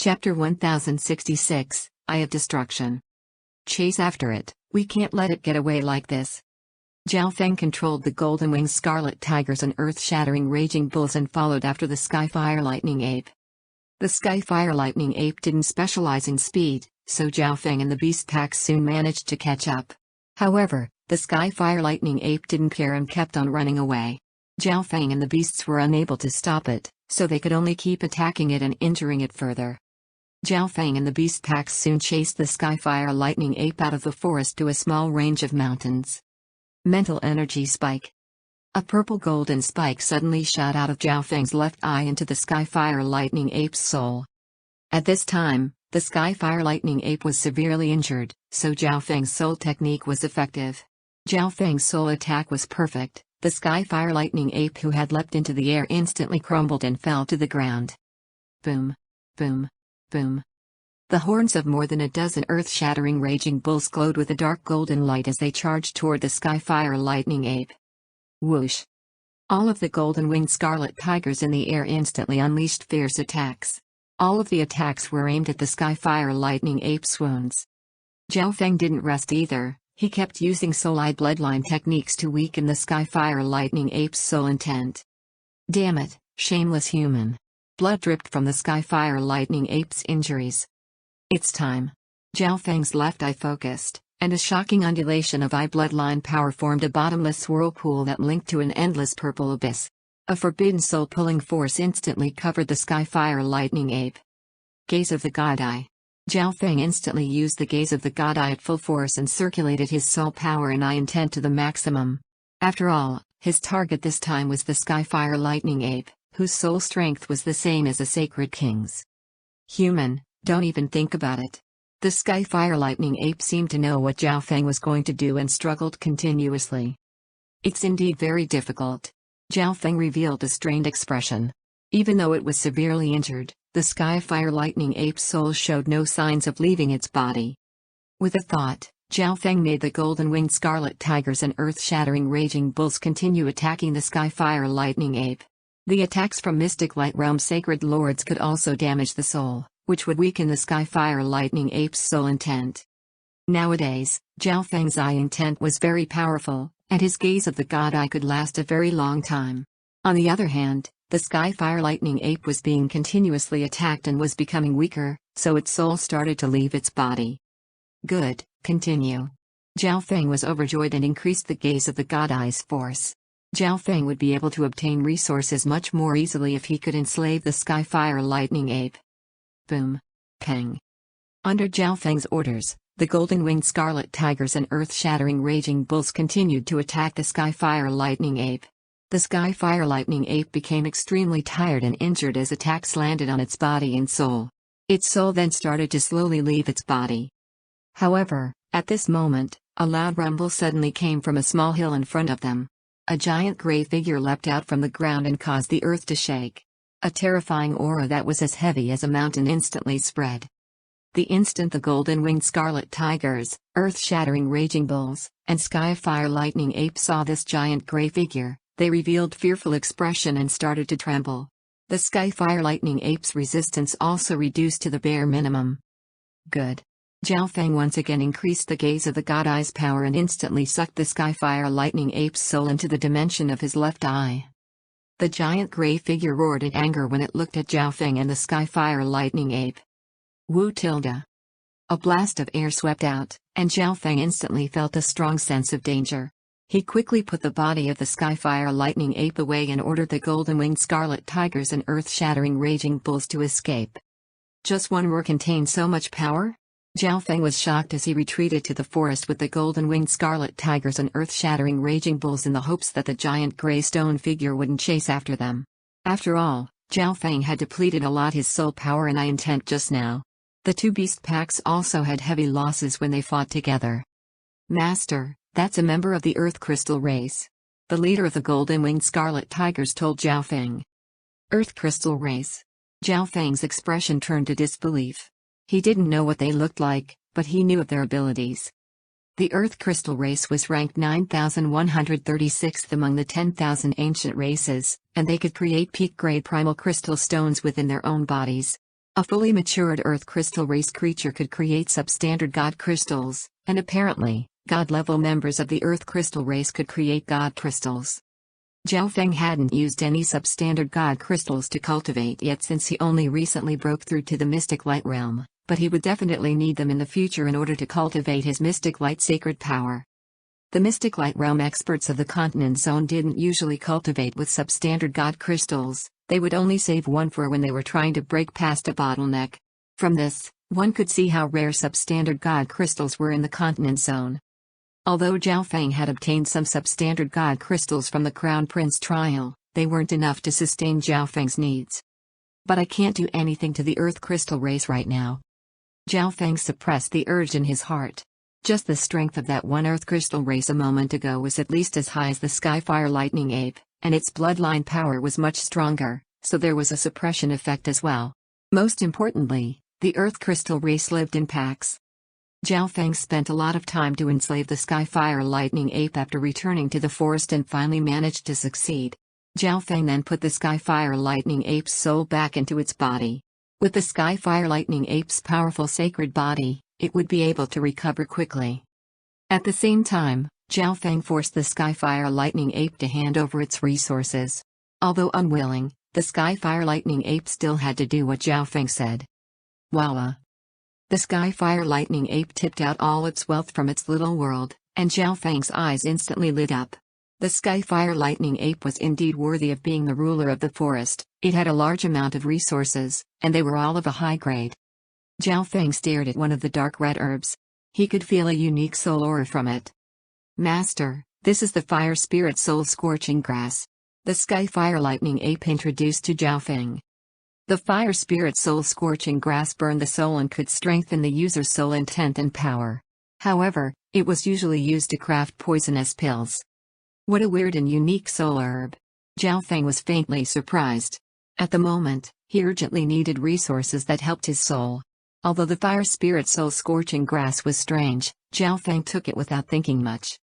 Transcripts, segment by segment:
Chapter 1066, Eye of Destruction. Chase after it, we can't let it get away like this. Zhao Feng controlled the golden-winged scarlet tigers and earth-shattering raging bulls and followed after the Skyfire Lightning Ape. The Skyfire Lightning Ape didn't specialize in speed, so Zhao Feng and the beast pack soon managed to catch up. However, the Skyfire Lightning Ape didn't care and kept on running away. Zhao Feng and the beasts were unable to stop it, so they could only keep attacking it and injuring it further. Zhao Feng and the beast packs soon chased the Skyfire Lightning Ape out of the forest to a small range of mountains. Mental Energy Spike. A purple golden spike suddenly shot out of Zhao Feng's left eye into the Skyfire Lightning Ape's soul. At this time, the Skyfire Lightning Ape was severely injured, so Zhao Feng's soul technique was effective. Zhao Feng's soul attack was perfect. The Skyfire Lightning Ape who had leapt into the air instantly crumbled and fell to the ground. Boom. Boom. Boom. The horns of more than a dozen earth-shattering raging bulls glowed with a dark golden light as they charged toward the Skyfire Lightning Ape. Whoosh! All of the golden-winged scarlet tigers in the air instantly unleashed fierce attacks. All of the attacks were aimed at the Skyfire Lightning Ape's wounds. Zhao Feng didn't rest either. He kept using soul-eye bloodline techniques to weaken the Skyfire Lightning Ape's soul intent. Damn it, shameless human. Blood dripped from the Skyfire Lightning Ape's injuries. It's time. Zhao Feng's left eye focused, and a shocking undulation of eye bloodline power formed a bottomless whirlpool that linked to an endless purple abyss. A forbidden soul-pulling force instantly covered the Skyfire Lightning Ape. Gaze of the God Eye. Zhao Feng instantly used the Gaze of the God Eye at full force and circulated his soul power and eye intent to the maximum. After all, his target this time was the Skyfire Lightning Ape, whose soul strength was the same as a Sacred King's. Human, don't even think about it. The Skyfire Lightning Ape seemed to know what Zhao Feng was going to do and struggled continuously. It's indeed very difficult. Zhao Feng revealed a strained expression. Even though it was severely injured, the Skyfire Lightning Ape's soul showed no signs of leaving its body. With a thought, Zhao Feng made the golden-winged scarlet tigers and earth-shattering raging bulls continue attacking the Skyfire Lightning Ape. The attacks from Mystic Light Realm Sacred Lords could also damage the soul, which would weaken the Skyfire Lightning Ape's soul intent. Nowadays, Zhao Feng's eye intent was very powerful, and his Gaze of the God Eye could last a very long time. On the other hand, the Skyfire Lightning Ape was being continuously attacked and was becoming weaker, so its soul started to leave its body. Good, continue. Zhao Feng was overjoyed and increased the Gaze of the God Eye's force. Zhao Feng would be able to obtain resources much more easily if he could enslave the Skyfire Lightning Ape. Boom. Peng. Under Zhao Feng's orders, the golden-winged scarlet tigers and earth-shattering raging bulls continued to attack the Skyfire Lightning Ape. The Skyfire Lightning Ape became extremely tired and injured as attacks landed on its body and soul. Its soul then started to slowly leave its body. However, at this moment, a loud rumble suddenly came from a small hill in front of them. A giant gray figure leapt out from the ground and caused the earth to shake. A terrifying aura that was as heavy as a mountain instantly spread. The instant the golden-winged scarlet tigers, earth-shattering raging bulls, and Skyfire Lightning Ape saw this giant gray figure, they revealed fearful expression and started to tremble. The Skyfire Lightning Ape's resistance also reduced to the bare minimum. Good. Zhao Feng once again increased the Gaze of the God Eye's power and instantly sucked the Skyfire Lightning Ape's soul into the dimension of his left eye. The giant gray figure roared in anger when it looked at Zhao Feng and the Skyfire Lightning Ape. Wu tilde. A blast of air swept out, and Zhao Feng instantly felt a strong sense of danger. He quickly put the body of the Skyfire Lightning Ape away and ordered the golden-winged scarlet tigers and earth-shattering raging bulls to escape. Just one roar contained so much power? Zhao Feng was shocked as he retreated to the forest with the golden-winged scarlet tigers and earth-shattering raging bulls in the hopes that the giant gray stone figure wouldn't chase after them. After all, Zhao Feng had depleted a lot his soul power and eye intent just now. The two beast packs also had heavy losses when they fought together. Master, that's a member of the Earth Crystal race. The leader of the golden-winged scarlet tigers told Zhao Feng. Earth Crystal race. Zhao Feng's expression turned to disbelief. He didn't know what they looked like, but he knew of their abilities. The Earth Crystal race was ranked 9,136th among the 10,000 ancient races, and they could create peak-grade primal crystal stones within their own bodies. A fully matured Earth crystal race creature could create substandard God crystals, and apparently, God-level members of the Earth crystal race could create God crystals. Zhao Feng hadn't used any substandard God crystals to cultivate yet since he only recently broke through to the Mystic Light realm, but he would definitely need them in the future in order to cultivate his Mystic Light sacred power. The Mystic Light realm experts of the continent zone didn't usually cultivate with substandard God crystals, they would only save one for when they were trying to break past a bottleneck. From this, one could see how rare substandard God crystals were in the continent zone. Although Zhao Feng had obtained some substandard God crystals from the Crown Prince trial, they weren't enough to sustain Zhao Feng's needs. But I can't do anything to the Earth crystal race right now. Zhao Feng suppressed the urge in his heart. Just the strength of that one Earth crystal race a moment ago was at least as high as the Skyfire Lightning Ape, and its bloodline power was much stronger, so there was a suppression effect as well. Most importantly, the Earth crystal race lived in packs. Zhao Feng spent a lot of time to enslave the Skyfire Lightning Ape after returning to the forest and finally managed to succeed. Zhao Feng then put the Skyfire Lightning Ape's soul back into its body. With the Skyfire Lightning Ape's powerful sacred body, it would be able to recover quickly. At the same time, Zhao Feng forced the Skyfire Lightning Ape to hand over its resources. Although unwilling, the Skyfire Lightning Ape still had to do what Zhao Feng said. Wawa. The Skyfire Lightning Ape tipped out all its wealth from its little world, and Zhao Feng's eyes instantly lit up. The Skyfire Lightning Ape was indeed worthy of being the ruler of the forest. It had a large amount of resources, and they were all of a high grade. Zhao Feng stared at one of the dark red herbs. He could feel a unique soul aura from it. Master, this is the Fire Spirit Soul Scorching Grass. The Skyfire Lightning Ape introduced to Zhao Feng. The Fire Spirit Soul Scorching Grass burned the soul and could strengthen the user's soul intent and power. However, it was usually used to craft poisonous pills. What a weird and unique soul herb. Zhao Feng was faintly surprised. At the moment, he urgently needed resources that helped his soul. Although the Fire Spirit Soul Scorching Grass was strange, Zhao Feng took it without thinking much.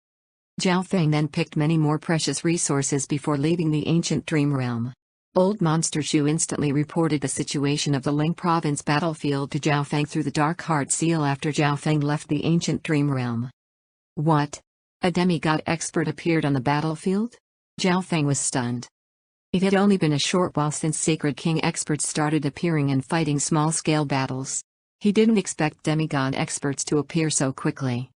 Zhao Feng then picked many more precious resources before leaving the ancient Dream Realm. Old Monster Shu instantly reported the situation of the Ling Province battlefield to Zhao Feng through the Dark Heart Seal after Zhao Feng left the ancient Dream Realm. What? A demigod expert appeared on the battlefield? Zhao Feng was stunned. It had only been a short while since Sacred King experts started appearing and fighting small-scale battles. He didn't expect demigod experts to appear so quickly.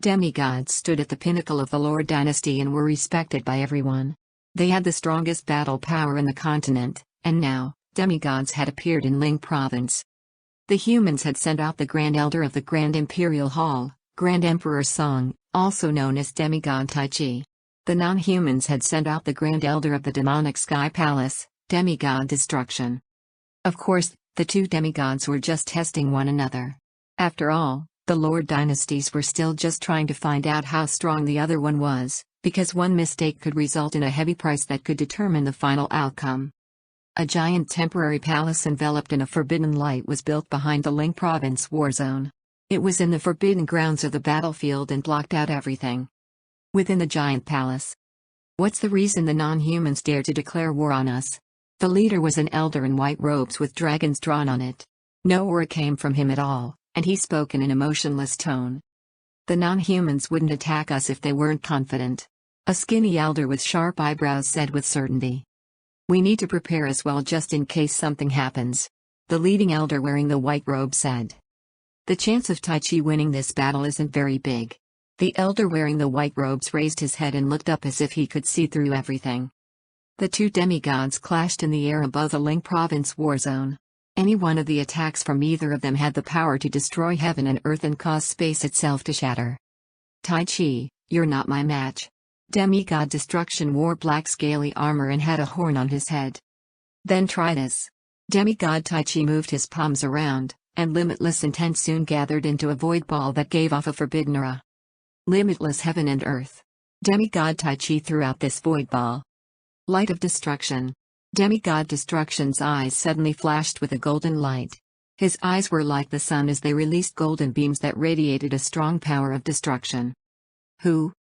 Demigods stood at the pinnacle of the Lord Dynasty and were respected by everyone. They had the strongest battle power in the continent, and now, demigods had appeared in Ling Province. The humans had sent out the Grand Elder of the Grand Imperial Hall, Grand Emperor Song, also known as Demigod Tai Chi. The non-humans had sent out the Grand Elder of the Demonic Sky Palace, Demigod Destruction. Of course, the two demigods were just testing one another. After all, the Lord Dynasties were still just trying to find out how strong the other one was, because one mistake could result in a heavy price that could determine the final outcome. A giant temporary palace enveloped in a forbidden light was built behind the Ling Province war zone. It was in the forbidden grounds of the battlefield and blocked out everything. Within the giant palace. What's the reason the non-humans dare to declare war on us? The leader was an elder in white robes with dragons drawn on it. No aura came from him at all, and he spoke in an emotionless tone. The non-humans wouldn't attack us if they weren't confident. A skinny elder with sharp eyebrows said with certainty. We need to prepare as well just in case something happens. The leading elder wearing the white robe said. The chance of Tai Chi winning this battle isn't very big. The elder wearing the white robes raised his head and looked up as if he could see through everything. The two demigods clashed in the air above the Ling Province war zone. Any one of the attacks from either of them had the power to destroy heaven and earth and cause space itself to shatter. Tai Chi, you're not my match. Demigod Destruction wore black scaly armor and had a horn on his head. Then try this. Demigod Tai Chi moved his palms around, and limitless intent soon gathered into a void ball that gave off a forbidden aura. Limitless heaven and earth. Demigod Tai Chi threw out this void ball. Light of destruction. Demigod Destruction's eyes suddenly flashed with a golden light. His eyes were like the sun as they released golden beams that radiated a strong power of destruction. Who?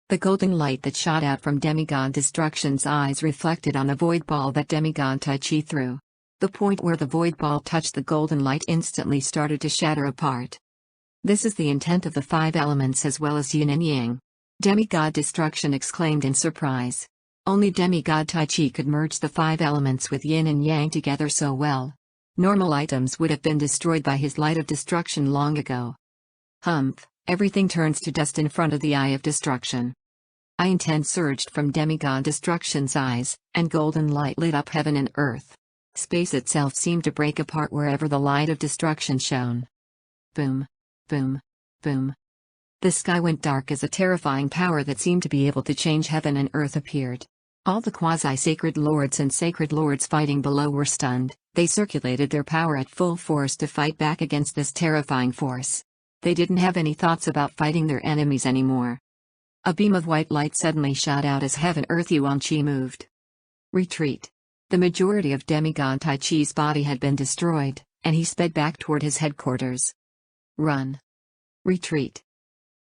The golden light that shot out from Demigod Destruction's eyes reflected on the void ball that Demigod Tai Chi threw. The point where the void ball touched the golden light instantly started to shatter apart. This is the intent of the five elements as well as yin and yang. Demigod Destruction exclaimed in surprise. Only Demigod Tai Chi could merge the five elements with yin and yang together so well. Normal items would have been destroyed by his light of destruction long ago. Humph, everything turns to dust in front of the eye of destruction. I intent surged from Demigod Destruction's eyes, and golden light lit up heaven and earth. Space itself seemed to break apart wherever the light of destruction shone. Boom. Boom. Boom. The sky went dark as a terrifying power that seemed to be able to change heaven and earth appeared. All the quasi-sacred lords and sacred lords fighting below were stunned. They circulated their power at full force to fight back against this terrifying force. They didn't have any thoughts about fighting their enemies anymore. A beam of white light suddenly shot out as heaven earth Yuan Qi moved. Retreat. The majority of Demigod Tai Chi's body had been destroyed, and he sped back toward his headquarters. Run. Retreat.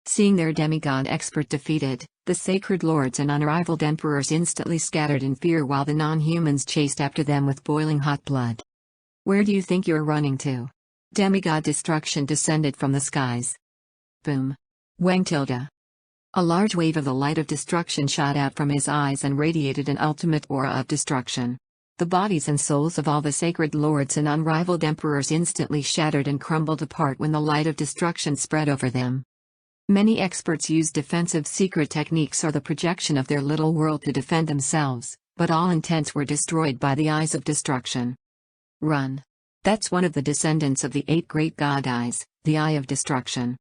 Seeing their demigod expert defeated, the sacred lords and unrivaled emperors instantly scattered in fear while the non-humans chased after them with boiling hot blood. Where do you think you're running to? Demigod Destruction descended from the skies. Boom. Wang tilde. A large wave of the light of destruction shot out from his eyes and radiated an ultimate aura of destruction. The bodies and souls of all the sacred lords and unrivaled emperors instantly shattered and crumbled apart when the light of destruction spread over them. Many experts use defensive secret techniques or the projection of their little world to defend themselves, but all intents were destroyed by the eyes of destruction. Run. That's one of the descendants of the 8 great god eyes, the eye of destruction.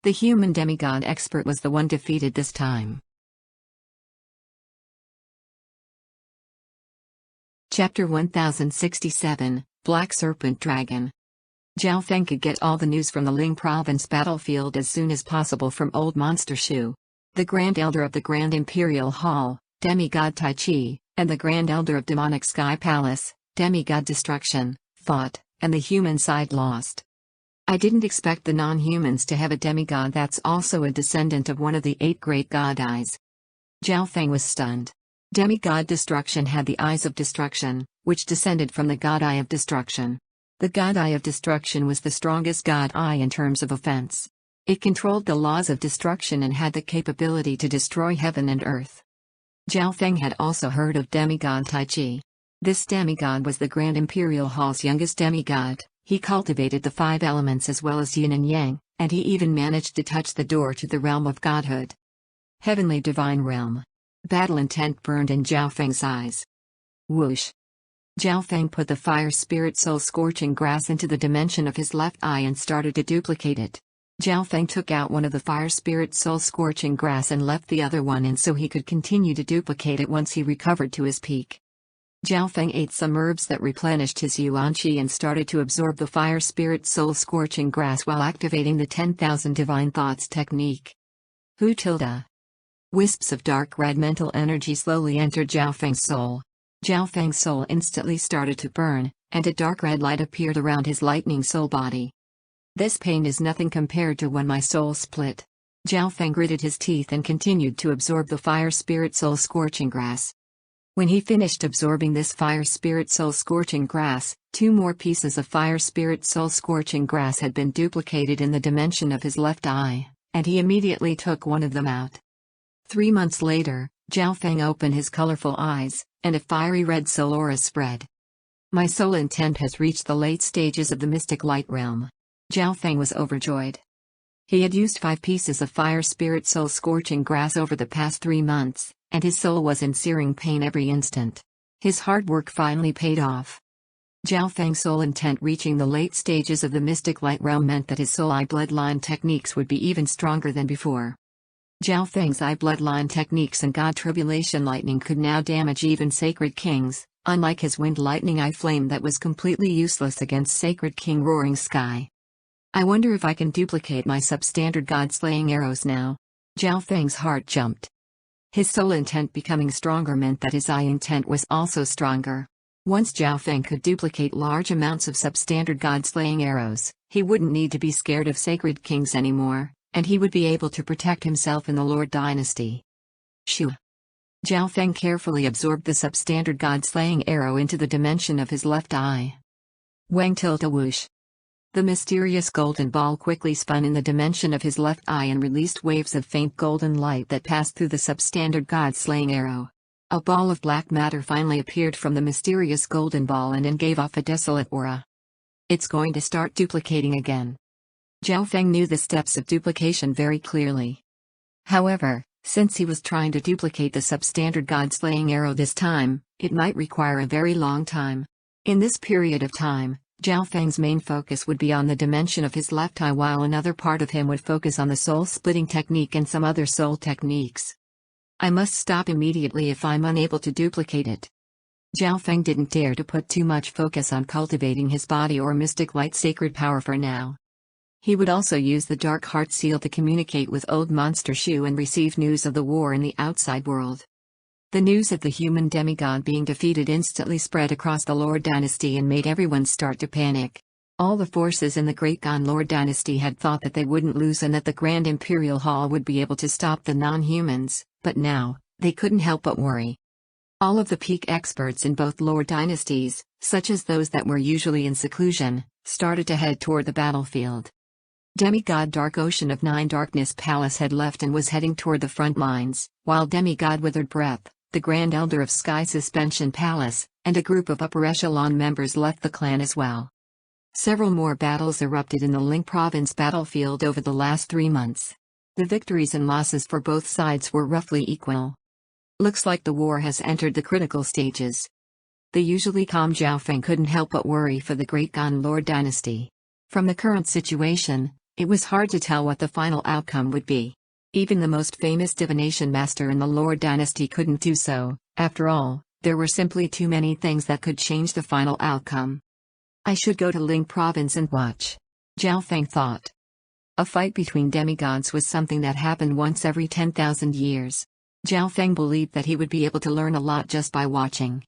The human demigod expert was the one defeated this time. Chapter 1067, Black Serpent Dragon. Zhao Feng could get all the news from the Ling Province battlefield as soon as possible from Old Monster Shu. The Grand Elder of the Grand Imperial Hall, Demigod Tai Chi, and the Grand Elder of Demonic Sky Palace, Demigod Destruction, fought, and the human side lost. I didn't expect the non-humans to have a demigod that's also a descendant of one of the 8 great god eyes. Zhao Feng was stunned. Demigod Destruction had the eyes of destruction, which descended from the god eye of destruction. The god eye of destruction was the strongest god eye in terms of offense. It controlled the laws of destruction and had the capability to destroy heaven and earth. Zhao Feng had also heard of Demigod Tai Chi. This demigod was the Grand Imperial Hall's youngest demigod. He cultivated the 5 elements as well as yin and yang, and he even managed to touch the door to the realm of godhood. Heavenly Divine Realm. Battle intent burned in Zhao Feng's eyes. Whoosh. Zhao Feng put the fire spirit soul scorching grass into the dimension of his left eye and started to duplicate it. Zhao Feng took out one of the fire spirit soul scorching grass and left the other one in so he could continue to duplicate it once he recovered to his peak. Zhao Feng ate some herbs that replenished his Yuan Qi and started to absorb the fire spirit soul scorching grass while activating the 10,000 divine thoughts technique. Hu tilde. Wisps of dark red mental energy slowly entered Zhao Feng's soul. Zhao Feng's soul instantly started to burn, and a dark red light appeared around his lightning soul body. This pain is nothing compared to when my soul split. Zhao Feng gritted his teeth and continued to absorb the fire spirit soul scorching grass. When he finished absorbing this fire spirit soul scorching grass, 2 more pieces of fire spirit soul scorching grass had been duplicated in the dimension of his left eye, and he immediately took one of them out. 3 months later, Zhao Feng opened his colorful eyes, and a fiery red soul aura spread. My soul intent has reached the late stages of the mystic light realm. Zhao Feng was overjoyed. He had used 5 pieces of fire spirit soul scorching grass over the past 3 months, and his soul was in searing pain every instant. His hard work finally paid off. Zhao Feng's soul intent reaching the late stages of the mystic light realm meant that his soul eye bloodline techniques would be even stronger than before. Zhao Feng's eye bloodline techniques and God Tribulation Lightning could now damage even Sacred Kings, unlike his Wind Lightning Eye Flame that was completely useless against Sacred King Roaring Sky. I wonder if I can duplicate my substandard God-slaying arrows now. Zhao Feng's heart jumped. His soul intent becoming stronger meant that his eye intent was also stronger. Once Zhao Feng could duplicate large amounts of substandard God-slaying arrows, he wouldn't need to be scared of Sacred Kings anymore, and he would be able to protect himself in the Lord Dynasty. Shoo! Zhao Feng carefully absorbed the substandard god-slaying arrow into the dimension of his left eye. Wang tilde whoosh. The mysterious golden ball quickly spun in the dimension of his left eye and released waves of faint golden light that passed through the substandard god-slaying arrow. A ball of black matter finally appeared from the mysterious golden ball and gave off a desolate aura. It's going to start duplicating again. Zhao Feng knew the steps of duplication very clearly. However, since he was trying to duplicate the substandard god-slaying arrow this time, it might require a very long time. In this period of time, Zhao Feng's main focus would be on the dimension of his left eye while another part of him would focus on the soul-splitting technique and some other soul techniques. I must stop immediately if I'm unable to duplicate it. Zhao Feng didn't dare to put too much focus on cultivating his body or mystic light sacred power for now. He would also use the Dark Heart Seal to communicate with Old Monster Shu and receive news of the war in the outside world. The news of the human demigod being defeated instantly spread across the Lord Dynasty and made everyone start to panic. All the forces in the Great Gon Lord Dynasty had thought that they wouldn't lose and that the Grand Imperial Hall would be able to stop the non-humans, but now, they couldn't help but worry. All of the peak experts in both Lord Dynasties, such as those that were usually in seclusion, started to head toward the battlefield. Demigod Dark Ocean of Nine Darkness Palace had left and was heading toward the front lines, while Demigod Withered Breath, the Grand Elder of Sky Suspension Palace, and a group of upper echelon members left the clan as well. Several more battles erupted in the Ling Province battlefield over the last 3 months. The victories and losses for both sides were roughly equal. Looks like the war has entered the critical stages. The usually calm Zhao Feng couldn't help but worry for the Great Gon Lord Dynasty. From the current situation, it was hard to tell what the final outcome would be. Even the most famous divination master in the Lord Dynasty couldn't do so. After all, there were simply too many things that could change the final outcome. I should go to Ling Province and watch. Zhao Feng thought. A fight between demigods was something that happened once every 10,000 years. Zhao Feng believed that he would be able to learn a lot just by watching.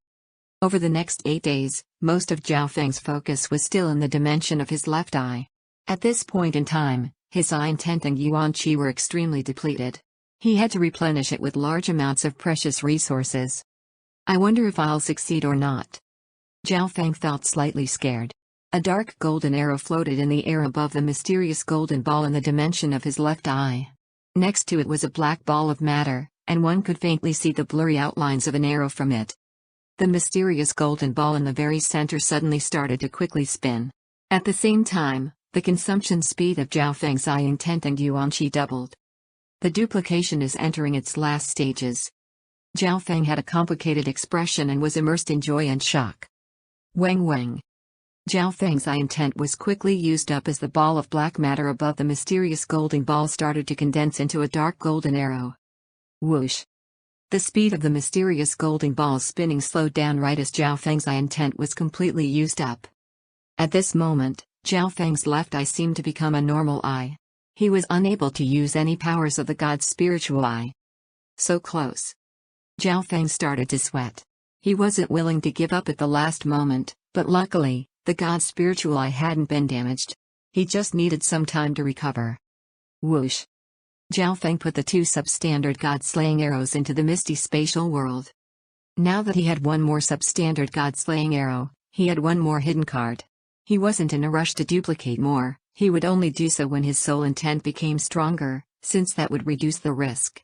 Over the next 8 days, most of Zhao Feng's focus was still in the dimension of his left eye. At this point in time, his eye intent and yuan qi were extremely depleted. He had to replenish it with large amounts of precious resources. I wonder if I'll succeed or not. Zhao Feng felt slightly scared. A dark golden arrow floated in the air above the mysterious golden ball in the dimension of his left eye. Next to it was a black ball of matter, and one could faintly see the blurry outlines of an arrow from it. The mysterious golden ball in the very center suddenly started to quickly spin. At the same time, the consumption speed of Zhao Feng's eye intent and yuan qi doubled. The duplication is entering its last stages. Zhao Feng had a complicated expression and was immersed in joy and shock. Wang Wang. Zhao Feng's eye intent was quickly used up as the ball of black matter above the mysterious golden ball started to condense into a dark golden arrow. Whoosh. The speed of the mysterious golden ball's spinning slowed down right as Zhao Feng's eye intent was completely used up. At this moment, Zhao Feng's left eye seemed to become a normal eye. He was unable to use any powers of the god's spiritual eye. So close. Zhao Feng started to sweat. He wasn't willing to give up at the last moment, but luckily, the god's spiritual eye hadn't been damaged. He just needed some time to recover. Whoosh. Zhao Feng put the 2 substandard god-slaying arrows into the misty spatial world. Now that he had one more substandard god-slaying arrow, he had one more hidden card. He wasn't in a rush to duplicate more, he would only do so when his soul intent became stronger, since that would reduce the risk.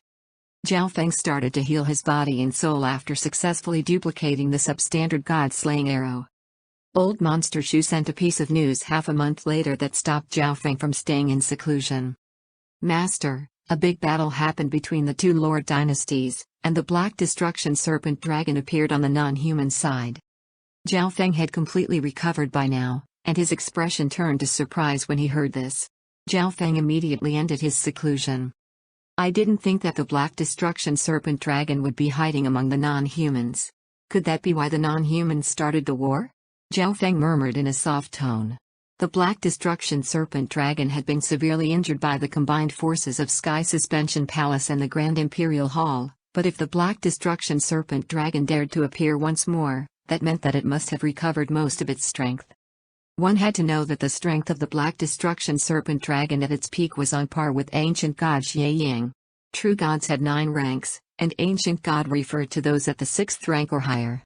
Zhao Feng started to heal his body and soul after successfully duplicating the substandard god-slaying arrow. Old Monster Shu sent a piece of news half a month later that stopped Zhao Feng from staying in seclusion. Master, a big battle happened between the 2 Lord Dynasties, and the Black Destruction Serpent Dragon appeared on the non-human side. Zhao Feng had completely recovered by now, and his expression turned to surprise when he heard this. Zhao Feng immediately ended his seclusion. I didn't think that the Black Destruction Serpent Dragon would be hiding among the non-humans. Could that be why the non-humans started the war? Zhao Feng murmured in a soft tone. The Black Destruction Serpent Dragon had been severely injured by the combined forces of Sky Suspension Palace and the Grand Imperial Hall, but if the Black Destruction Serpent Dragon dared to appear once more, that meant that it must have recovered most of its strength. One had to know that the strength of the Black Destruction Serpent Dragon at its peak was on par with ancient god Xie Ying. True gods had 9 ranks, and ancient god referred to those at the 6th rank or higher.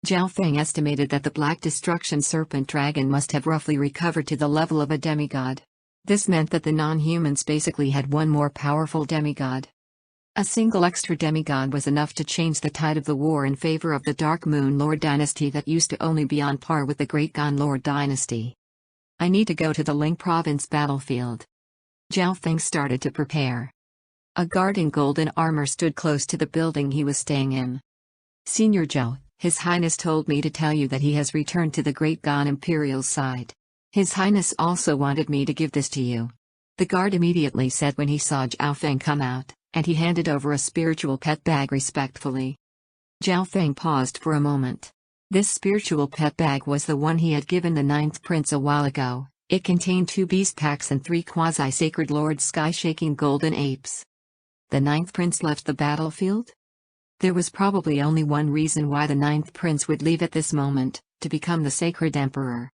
Zhao Feng estimated that the Black Destruction Serpent Dragon must have roughly recovered to the level of a demigod. This meant that the non-humans basically had one more powerful demigod. A single extra demigod was enough to change the tide of the war in favor of the Dark Moon Lord dynasty that used to only be on par with the Great Gon Lord dynasty. I need to go to the Ling province battlefield. Zhao Feng started to prepare. A guard in golden armor stood close to the building he was staying in. Senior Zhao, His Highness told me to tell you that he has returned to the Great Gon Imperial side. His Highness also wanted me to give this to you. The guard immediately said when he saw Zhao Feng come out, and he handed over a spiritual pet bag respectfully. Zhao Feng paused for a moment. This spiritual pet bag was the one he had given the 9th prince a while ago. It contained 2 beast packs and 3 quasi-sacred Lord sky-shaking golden apes. The 9th prince left the battlefield? There was probably only one reason why the 9th prince would leave at this moment, to become the sacred emperor.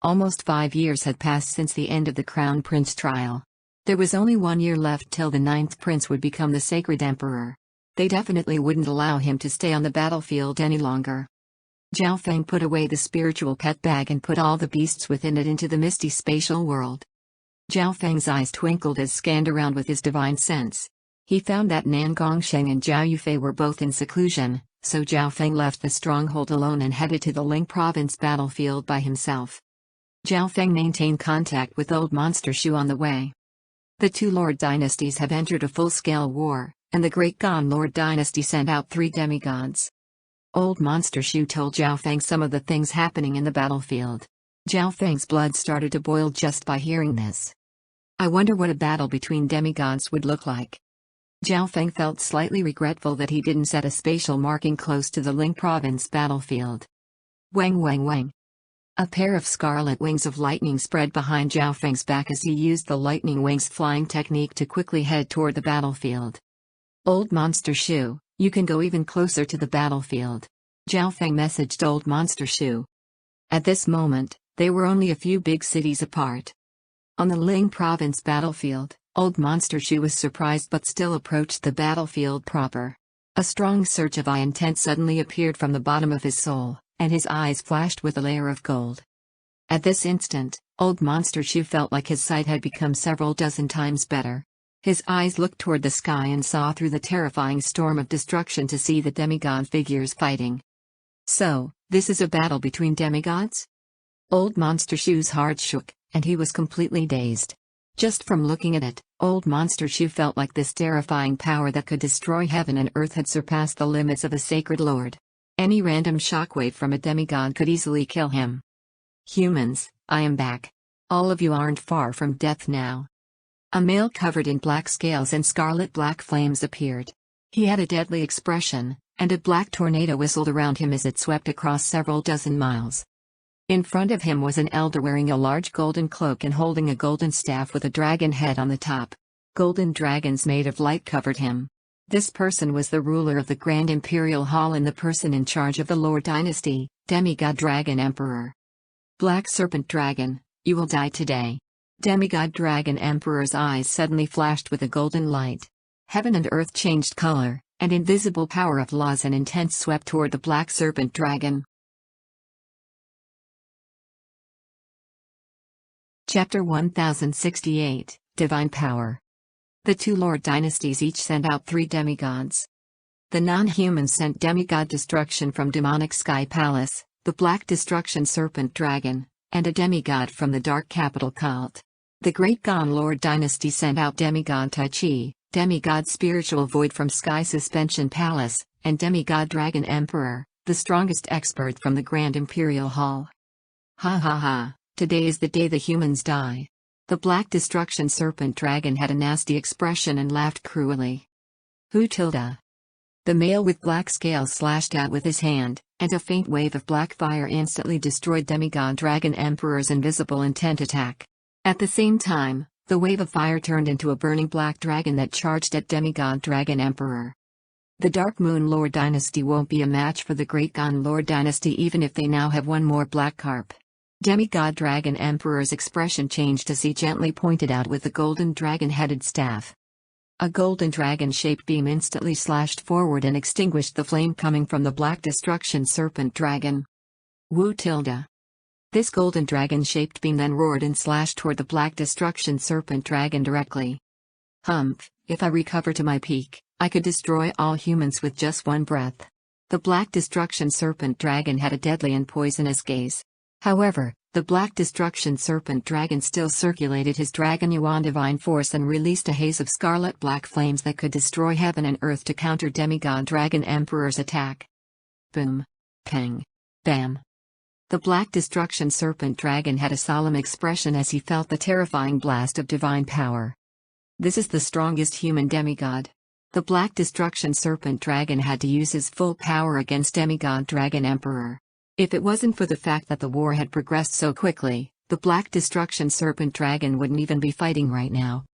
Almost 5 years had passed since the end of the Crown Prince trial. There was only 1 year left till the 9th prince would become the sacred emperor. They definitely wouldn't allow him to stay on the battlefield any longer. Zhao Feng put away the spiritual pet bag and put all the beasts within it into the misty spatial world. Zhao Feng's eyes twinkled as scanned around with his divine sense. He found that Nan Gongsheng and Zhao Yufei were both in seclusion, so Zhao Feng left the stronghold alone and headed to the Ling province battlefield by himself. Zhao Feng maintained contact with Old Monster Shu on the way. The 2 Lord dynasties have entered a full-scale war, and the Great Gon Lord dynasty sent out 3 demigods. Old Monster Shu told Zhao Feng some of the things happening in the battlefield. Zhao Feng's blood started to boil just by hearing this. I wonder what a battle between demigods would look like. Zhao Feng felt slightly regretful that he didn't set a spatial marking close to the Ling province battlefield. Wang wang wang. A pair of scarlet wings of lightning spread behind Zhao Feng's back as he used the lightning wings flying technique to quickly head toward the battlefield. Old Monster Shu, you can go even closer to the battlefield. Zhao Feng messaged Old Monster Shu. At this moment, they were only a few big cities apart. On the Ling province battlefield, Old Monster Shu was surprised but still approached the battlefield proper. A strong surge of intent suddenly appeared from the bottom of his soul, and his eyes flashed with a layer of gold. At this instant, Old Monster Shu felt like his sight had become several dozen times better. His eyes looked toward the sky and saw through the terrifying storm of destruction to see the demigod figures fighting. So, this is a battle between demigods? Old Monster Shu's heart shook, and he was completely dazed. Just from looking at it, Old Monster Shu felt like this terrifying power that could destroy heaven and earth had surpassed the limits of a sacred lord. Any random shockwave from a demigod could easily kill him. Humans, I am back. All of you aren't far from death now. A male covered in black scales and scarlet black flames appeared. He had a deadly expression, and a black tornado whistled around him as it swept across several dozen miles. In front of him was an elder wearing a large golden cloak and holding a golden staff with a dragon head on the top. Golden dragons made of light covered him. This person was the ruler of the Grand Imperial Hall and the person in charge of the Lord Dynasty, Demigod Dragon Emperor. Black Serpent Dragon, you will die today. Demigod Dragon Emperor's eyes suddenly flashed with a golden light. Heaven and earth changed color, and invisible power of laws and intent swept toward the Black Serpent Dragon. Chapter 1068, Divine Power. The 2 Lord dynasties each sent out 3 demigods. The non-humans sent Demigod Destruction from Demonic Sky Palace, the Black Destruction Serpent Dragon, and a demigod from the Dark Capital Cult. The Great Gon Lord dynasty sent out Demigod Tai Chi, Demigod Spiritual Void from Sky Suspension Palace, and Demigod Dragon Emperor, the strongest expert from the Grand Imperial Hall. Ha ha ha. Today is the day the humans die. The Black Destruction Serpent Dragon had a nasty expression and laughed cruelly. Who tilda? The male with black scales slashed out with his hand, and a faint wave of black fire instantly destroyed Demigod Dragon Emperor's invisible intent attack. At the same time, the wave of fire turned into a burning black dragon that charged at Demigod Dragon Emperor. The Dark Moon Lord Dynasty won't be a match for the Great Gon Lord Dynasty even if they now have one more black carp. Demigod Dragon Emperor's expression changed as he gently pointed out with the golden dragon-headed staff. A golden dragon-shaped beam instantly slashed forward and extinguished the flame coming from the black destruction serpent dragon. Woo tilde. This golden dragon-shaped beam then roared and slashed toward the black destruction serpent dragon directly. Humph, if I recover to my peak, I could destroy all humans with just one breath. The black destruction serpent dragon had a deadly and poisonous gaze. However, the black destruction serpent dragon still circulated his dragon yuan divine force and released a haze of scarlet black flames that could destroy heaven and earth to counter demigod dragon emperor's attack. Boom. Pang. Bam. The black destruction serpent dragon had a solemn expression as he felt the terrifying blast of divine power. This is the strongest human demigod. The black destruction serpent dragon had to use his full power against demigod dragon emperor. If it wasn't for the fact that the war had progressed so quickly, the black destruction serpent dragon wouldn't even be fighting right now.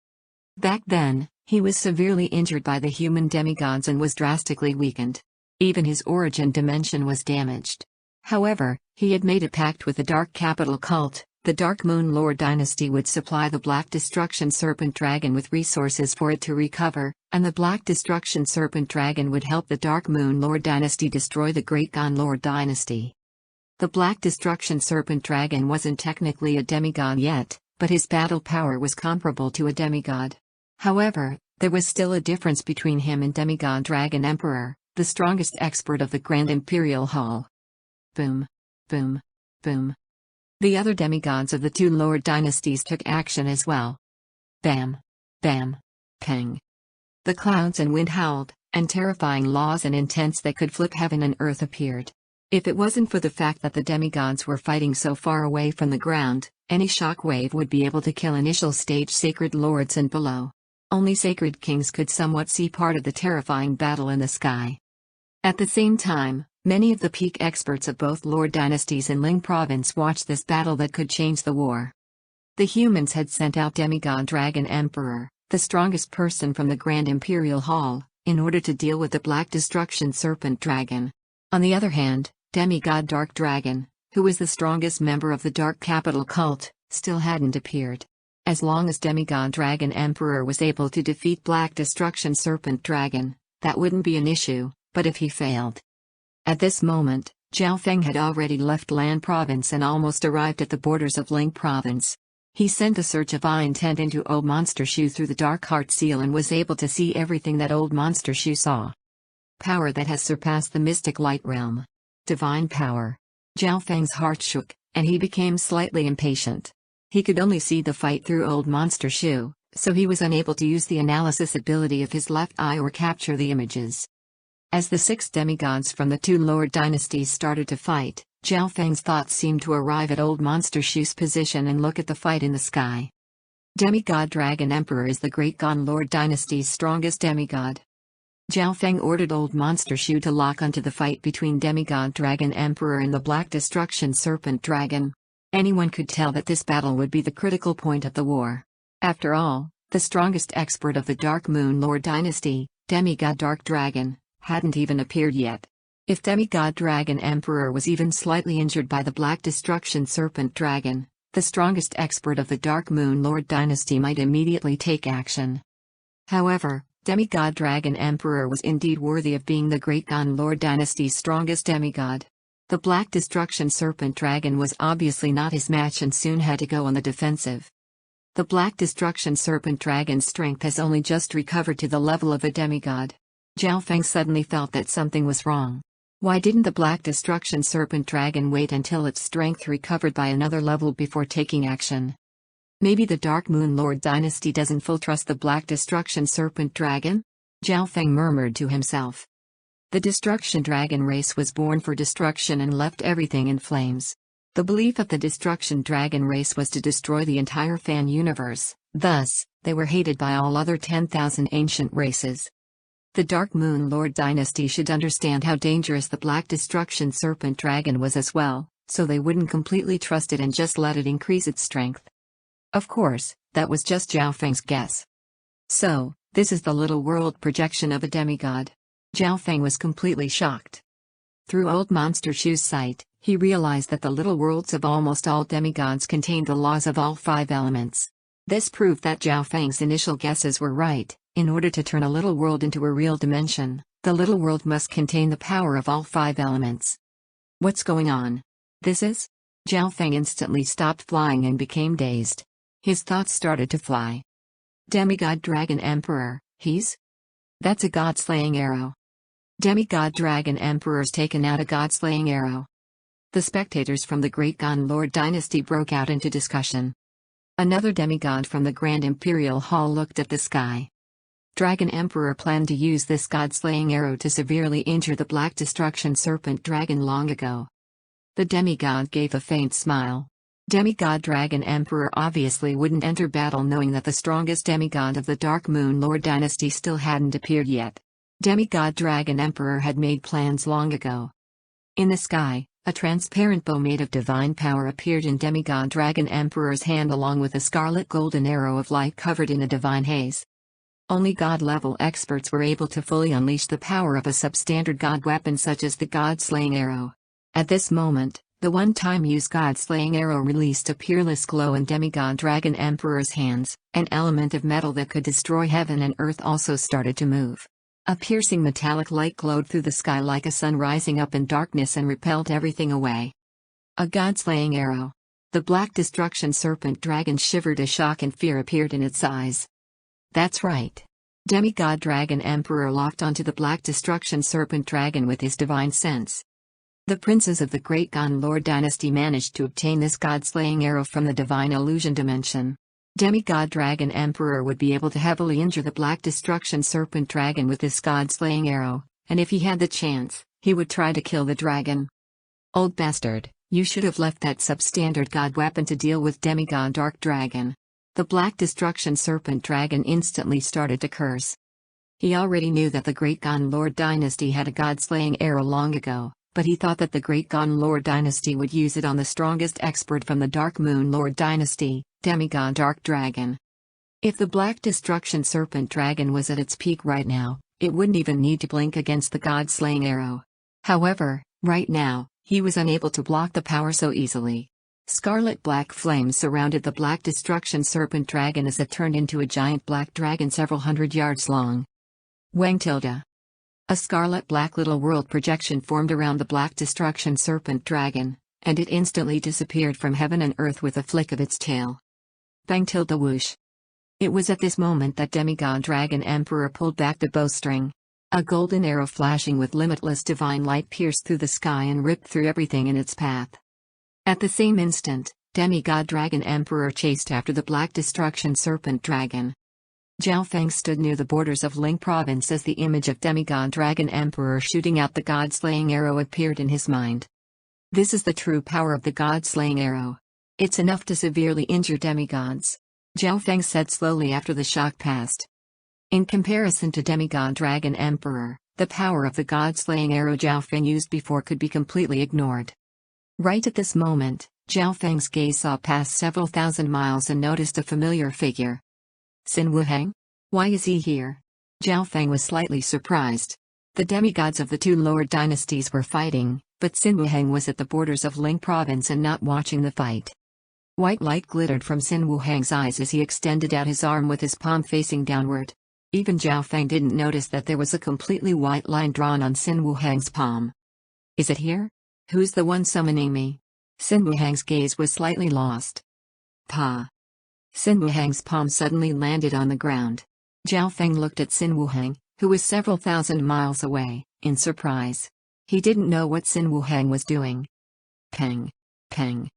Back then, he was severely injured by the human demigods and was drastically weakened. Even his origin dimension was damaged. However, he had made a pact with the Dark Capital cult. The Dark Moon Lord dynasty would supply the Black Destruction Serpent Dragon with resources for it to recover, and the Black Destruction Serpent Dragon would help the Dark Moon Lord dynasty destroy the Great Gon Lord dynasty. The Black Destruction Serpent Dragon wasn't technically a demigod yet, but his battle power was comparable to a demigod. However, there was still a difference between him and Demigod Dragon Emperor, the strongest expert of the Grand Imperial Hall. Boom. Boom. Boom. The other demigods of the two Lord dynasties took action as well. Bam. Bam. Pang. The clouds and wind howled, and terrifying laws and intents that could flip heaven and earth appeared. If it wasn't for the fact that the demigods were fighting so far away from the ground, any shockwave would be able to kill initial stage sacred lords and below. Only sacred kings could somewhat see part of the terrifying battle in the sky. At the same time, many of the peak experts of both Lord dynasties in Ling province watched this battle that could change the war. The humans had sent out Demigod Dragon Emperor, the strongest person from the Grand Imperial Hall, in order to deal with the Black Destruction Serpent Dragon. On the other hand, Demigod Dark Dragon, who was the strongest member of the Dark Capital cult, still hadn't appeared. As long as Demigod Dragon Emperor was able to defeat Black Destruction Serpent Dragon, that wouldn't be an issue, but if he failed. At this moment, Zhao Feng had already left Lan province and almost arrived at the borders of Ling province. He sent a surge of eye intent into Old Monster Shu through the Dark Heart Seal and was able to see everything that Old Monster Shu saw. Power that has surpassed the mystic light realm. Divine power. Zhao Feng's heart shook, and he became slightly impatient. He could only see the fight through Old Monster Shu, so he was unable to use the analysis ability of his left eye or capture the images. As the 6 demigods from the 2 Lord dynasties started to fight, Zhao Feng's thoughts seemed to arrive at Old Monster Shu's position and look at the fight in the sky. Demigod Dragon Emperor is the Great Gon Lord dynasty's strongest demigod. Zhao Feng ordered Old Monster Shu to lock onto the fight between Demigod Dragon Emperor and the Black Destruction Serpent Dragon. Anyone could tell that this battle would be the critical point of the war. After all, the strongest expert of the Dark Moon Lord dynasty, Demigod Dark Dragon, hadn't even appeared yet. If Demigod Dragon Emperor was even slightly injured by the Black Destruction Serpent Dragon, the strongest expert of the Dark Moon Lord dynasty might immediately take action. However, Demigod Dragon Emperor was indeed worthy of being the Great Gon Lord dynasty's strongest demigod. The Black Destruction Serpent Dragon was obviously not his match and soon had to go on the defensive. The Black Destruction Serpent Dragon's strength has only just recovered to the level of a demigod. Zhao Feng suddenly felt that something was wrong. Why didn't the Black Destruction Serpent Dragon wait until its strength recovered by another level before taking action? Maybe the Dark Moon Lord dynasty doesn't full trust the Black Destruction Serpent Dragon? Zhao Feng murmured to himself. The Destruction Dragon race was born for destruction and left everything in flames. The belief of the Destruction Dragon race was to destroy the entire fan universe, thus, they were hated by all other 10,000 ancient races. The Dark Moon Lord dynasty should understand how dangerous the Black Destruction Serpent Dragon was as well, so they wouldn't completely trust it and just let it increase its strength. Of course, that was just Zhao Feng's guess. So, this is the little world projection of a demigod. Zhao Feng was completely shocked. Through Old Monster Shu's sight, he realized that the little worlds of almost all demigods contained the laws of all 5 elements. This proved that Zhao Feng's initial guesses were right. In order to turn a little world into a real dimension, the little world must contain the power of all 5 elements. What's going on? This is? Zhao Feng instantly stopped flying and became dazed. His thoughts started to fly. Demigod Dragon Emperor, That's a god-slaying arrow. Demigod Dragon Emperor's taken out a god-slaying arrow. The spectators from the Great Gon Lord dynasty broke out into discussion. Another demigod from the Grand Imperial Hall looked at the sky. Dragon Emperor planned to use this god-slaying arrow to severely injure the Black Destruction Serpent Dragon long ago. The demigod gave a faint smile. Demigod Dragon Emperor obviously wouldn't enter battle knowing that the strongest demigod of the Dark Moon Lord dynasty still hadn't appeared yet. Demigod Dragon Emperor had made plans long ago. In the sky, a transparent bow made of divine power appeared in Demigod Dragon Emperor's hand along with a scarlet golden arrow of light covered in a divine haze. Only god-level experts were able to fully unleash the power of a substandard god weapon such as the god-slaying arrow. At this moment, the one-time use god-slaying arrow released a peerless glow in Demigod Dragon Emperor's hands. An element of metal that could destroy heaven and earth also started to move. A piercing metallic light glowed through the sky like a sun rising up in darkness and repelled everything away. A god-slaying arrow. The Black Destruction Serpent Dragon shivered as shock and fear appeared in its eyes. That's right. Demigod Dragon Emperor locked onto the Black Destruction Serpent Dragon with his divine sense. The princes of the Great Gon Lord dynasty managed to obtain this god-slaying arrow from the divine illusion dimension. Demigod Dragon Emperor would be able to heavily injure the Black Destruction Serpent Dragon with this god-slaying arrow, and if he had the chance, he would try to kill the dragon. Old bastard, you should have left that substandard god weapon to deal with Demigod Dark Dragon. The Black Destruction Serpent Dragon instantly started to curse. He already knew that the Great Gon Lord dynasty had a god-slaying arrow long ago, but he thought that the Great Gon Lord dynasty would use it on the strongest expert from the Dark Moon Lord dynasty, Demigod Dark Dragon. If the Black Destruction Serpent Dragon was at its peak right now, it wouldn't even need to blink against the god-slaying arrow. However, right now, he was unable to block the power so easily. Scarlet-black flames surrounded the Black Destruction Serpent Dragon as it turned into a giant black dragon several hundred yards long. Wang tilde. A scarlet-black little world projection formed around the Black Destruction Serpent Dragon, and it instantly disappeared from heaven and earth with a flick of its tail. Bang tilde whoosh. It was at this moment that Demigod Dragon Emperor pulled back the bowstring. A golden arrow flashing with limitless divine light pierced through the sky and ripped through everything in its path. At the same instant, Demigod Dragon Emperor chased after the Black Destruction Serpent Dragon. Zhao Feng stood near the borders of Ling Province as the image of Demigod Dragon Emperor shooting out the god-slaying arrow appeared in his mind. This is the true power of the god-slaying arrow. It's enough to severely injure demigods. Zhao Feng said slowly after the shock passed. In comparison to Demigod Dragon Emperor, the power of the god-slaying arrow Zhao Feng used before could be completely ignored. Right at this moment, Zhao Feng's gaze saw past several thousand miles and noticed a familiar figure. Xin Wuheng? Why is he here? Zhao Feng was slightly surprised. The demigods of the two Lord dynasties were fighting, but Xin Wuheng was at the borders of Ling Province and not watching the fight. White light glittered from Xin Wuheng's eyes as he extended out his arm with his palm facing downward. Even Zhao Feng didn't notice that there was a completely white line drawn on Xin Wuheng's palm. Is it here? Who's the one summoning me? Xin Wuheng's gaze was slightly lost. Pa. Xin Wuheng's palm suddenly landed on the ground. Zhao Feng looked at Xin Wuheng, who was several thousand miles away, in surprise. He didn't know what Xin Wuheng was doing. Peng. Peng.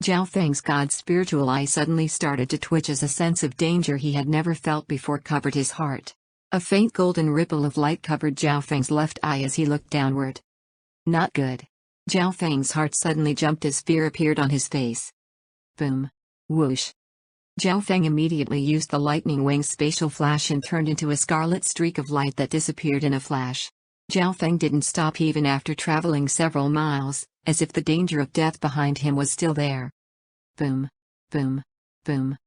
Zhao Feng's god's spiritual eye suddenly started to twitch as a sense of danger he had never felt before covered his heart. A faint golden ripple of light covered Zhao Feng's left eye as he looked downward. Not good. Zhao Feng's heart suddenly jumped as fear appeared on his face. Boom. Whoosh. Zhao Feng immediately used the lightning wing's spatial flash and turned into a scarlet streak of light that disappeared in a flash. Zhao Feng didn't stop even after traveling several miles, as if the danger of death behind him was still there. Boom. Boom. Boom.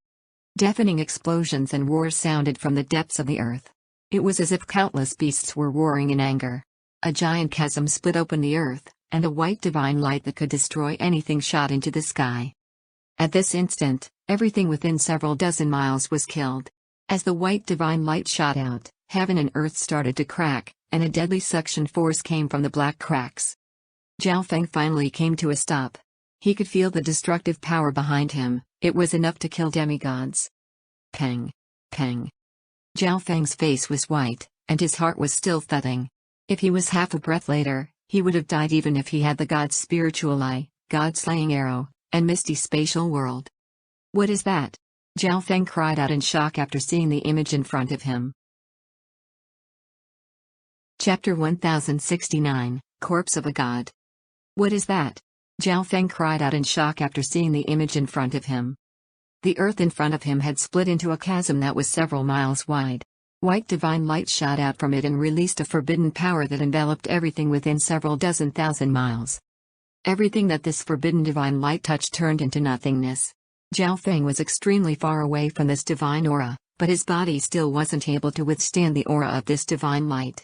Deafening explosions and roars sounded from the depths of the earth. It was as if countless beasts were roaring in anger. A giant chasm split open the earth, and a white divine light that could destroy anything shot into the sky. At this instant, everything within several dozen miles was killed. As the white divine light shot out, heaven and earth started to crack, and a deadly suction force came from the black cracks. Zhao Feng finally came to a stop. He could feel the destructive power behind him. It was enough to kill demigods. Peng. Peng. Zhao Feng's face was white, and his heart was still thudding. If he was half a breath later, he would have died even if he had the god's spiritual eye, god-slaying arrow, and misty spatial world. What is that? Zhao Feng cried out in shock after seeing the image in front of him. Chapter 1069, Corpse of a God. What is that? Zhao Feng cried out in shock after seeing the image in front of him. The earth in front of him had split into a chasm that was several miles wide. White divine light shot out from it and released a forbidden power that enveloped everything within several dozen thousand miles. Everything that this forbidden divine light touched turned into nothingness. Zhao Feng was extremely far away from this divine aura, but his body still wasn't able to withstand the aura of this divine light.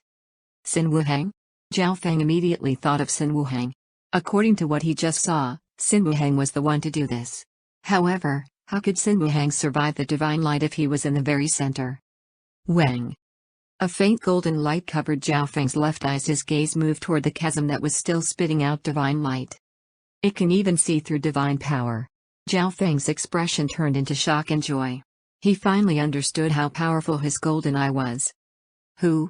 Xin Wuheng? Zhao Feng immediately thought of Xin Wuheng. According to what he just saw, Xin Wuheng was the one to do this. However, how could Xin Wuheng survive the divine light if he was in the very center? Wang. A faint golden light covered Zhao Feng's left eye as his gaze moved toward the chasm that was still spitting out divine light. It can even see through divine power. Zhao Feng's expression turned into shock and joy. He finally understood how powerful his golden eye was. Who?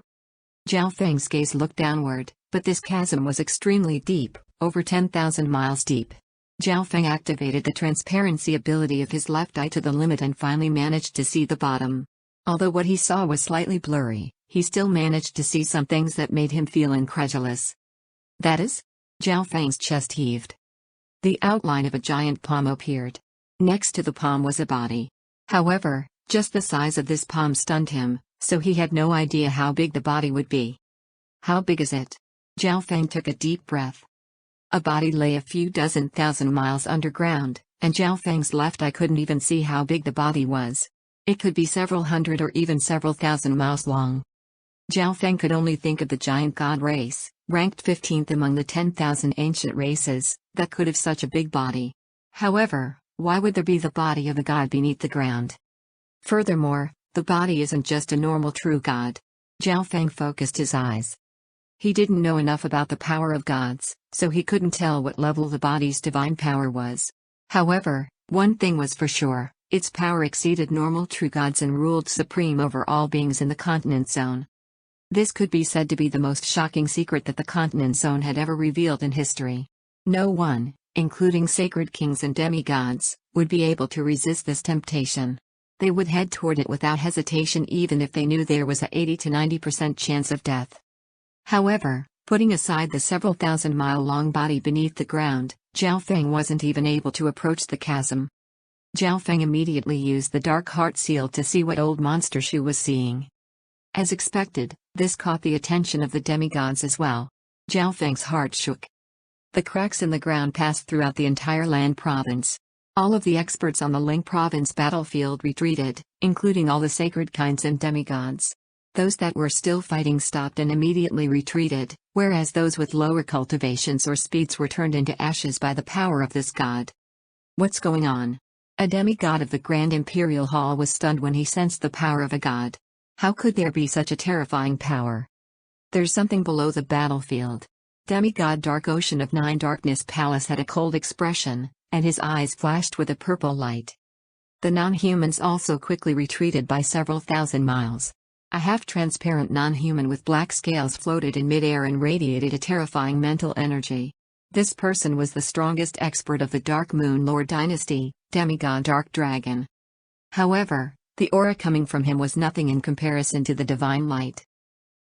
Zhao Feng's gaze looked downward, but this chasm was extremely deep, over 10,000 miles deep. Zhao Feng activated the transparency ability of his left eye to the limit and finally managed to see the bottom. Although what he saw was slightly blurry, he still managed to see some things that made him feel incredulous. That is? Zhao Feng's chest heaved. The outline of a giant palm appeared. Next to the palm was a body. However, just the size of this palm stunned him, so he had no idea how big the body would be. How big is it? Zhao Feng took a deep breath. A body lay a few dozen thousand miles underground, and Zhao Feng's left eye couldn't even see how big the body was. It could be several hundred or even several thousand miles long. Zhao Feng could only think of the giant god race, ranked 15th among the 10,000 ancient races, that could have such a big body. However, why would there be the body of a god beneath the ground? Furthermore, the body isn't just a normal true god. Zhao Feng focused his eyes. He didn't know enough about the power of gods, so he couldn't tell what level the body's divine power was. However, one thing was for sure. Its power exceeded normal true gods and ruled supreme over all beings in the continent zone. This could be said to be the most shocking secret that the continent zone had ever revealed in history. No one, including sacred kings and demigods, would be able to resist this temptation. They would head toward it without hesitation even if they knew there was a 80 to 90% chance of death. However, putting aside the several thousand-mile-long body beneath the ground, Zhao Feng wasn't even able to approach the chasm. Zhao Feng immediately used the dark heart seal to see what old monster she was seeing. As expected, this caught the attention of the demigods as well. Zhao Feng's heart shook. The cracks in the ground passed throughout the entire land province. All of the experts on the Ling province battlefield retreated, including all the sacred kinds and demigods. Those that were still fighting stopped and immediately retreated, whereas those with lower cultivations or speeds were turned into ashes by the power of this god. What's going on? A demigod of the Grand Imperial Hall was stunned when he sensed the power of a god. How could there be such a terrifying power? There's something below the battlefield. Demigod Dark Ocean of Nine Darkness Palace had a cold expression, and his eyes flashed with a purple light. The non-humans also quickly retreated by several thousand miles. A half-transparent non-human with black scales floated in mid-air and radiated a terrifying mental energy. This person was the strongest expert of the Dark Moon Lord dynasty, Demigod Dark Dragon. However, the aura coming from him was nothing in comparison to the divine light.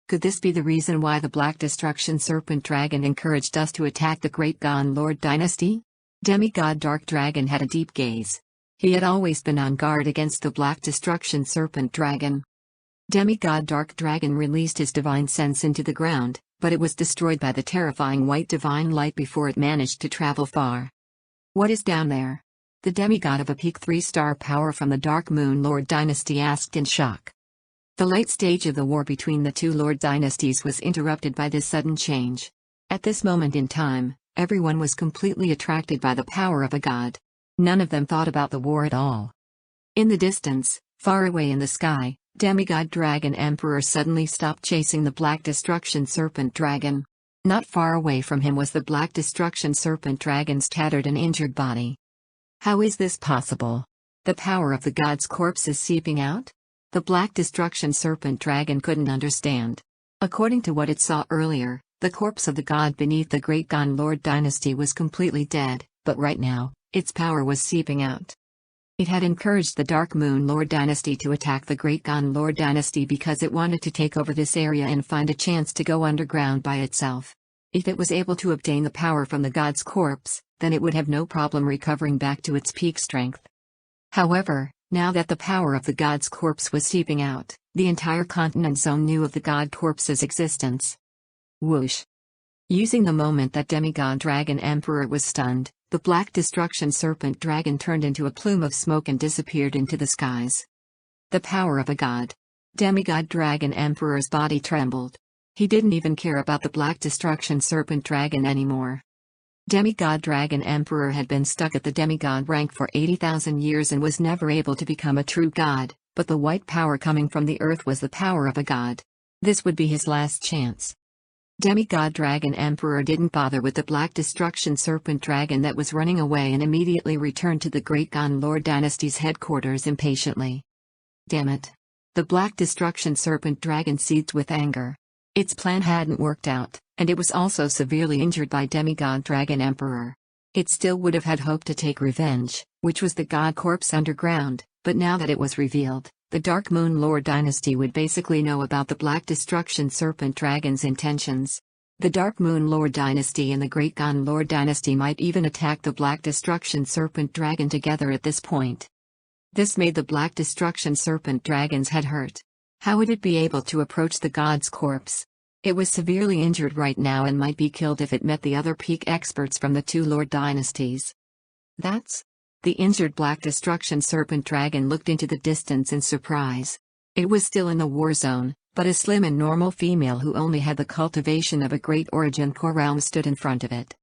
Could this be the reason why the Black Destruction Serpent Dragon encouraged us to attack the Great Gon Lord dynasty? Demigod Dark Dragon had a deep gaze. He had always been on guard against the Black Destruction Serpent Dragon. Demigod Dark Dragon released his divine sense into the ground, but it was destroyed by the terrifying white divine light before it managed to travel far. What is down there? The demigod of a peak 3-star power from the Dark Moon Lord dynasty asked in shock. The late stage of the war between the two Lord dynasties was interrupted by this sudden change. At this moment in time, everyone was completely attracted by the power of a god. None of them thought about the war at all. In the distance, far away in the sky, Demigod Dragon Emperor suddenly stopped chasing the Black Destruction Serpent Dragon. Not far away from him was the Black Destruction Serpent Dragon's tattered and injured body. How is this possible? The power of the god's corpse is seeping out? The Black Destruction Serpent Dragon couldn't understand. According to what it saw earlier, the corpse of the god beneath the Great Gon Lord dynasty was completely dead, but right now, its power was seeping out. It had encouraged the Dark Moon Lord dynasty to attack the Great Gon Lord dynasty because it wanted to take over this area and find a chance to go underground by itself. If it was able to obtain the power from the god's corpse, then it would have no problem recovering back to its peak strength. However, now that the power of the god's corpse was seeping out, the entire continent zone knew of the god corpse's existence. Whoosh! Using the moment that Demigod Dragon Emperor was stunned, the Black Destruction Serpent Dragon turned into a plume of smoke and disappeared into the skies. The power of a god. Demigod Dragon Emperor's body trembled. He didn't even care about the Black Destruction Serpent Dragon anymore. Demigod Dragon Emperor had been stuck at the demigod rank for 80,000 years and was never able to become a true god, but the white power coming from the earth was the power of a god. This would be his last chance. Demigod Dragon Emperor didn't bother with the Black Destruction Serpent Dragon that was running away and immediately returned to the Great Gon Lord dynasty's headquarters impatiently. Damn it. The Black Destruction Serpent Dragon seethed with anger. Its plan hadn't worked out, and it was also severely injured by Demigod Dragon Emperor. It still would have had hope to take revenge, which was the god corpse underground, but now that it was revealed, the Dark Moon Lord dynasty would basically know about the Black Destruction Serpent Dragon's intentions. The Dark Moon Lord dynasty and the Great Gon Lord dynasty might even attack the Black Destruction Serpent Dragon together at this point. This made the Black Destruction Serpent Dragon's head hurt. How would it be able to approach the god's corpse? It was severely injured right now and might be killed if it met the other peak experts from the two Lord dynasties. The injured Black Destruction Serpent Dragon looked into the distance in surprise. It was still in the war zone, but a slim and normal female who only had the cultivation of a great origin core realm stood in front of it.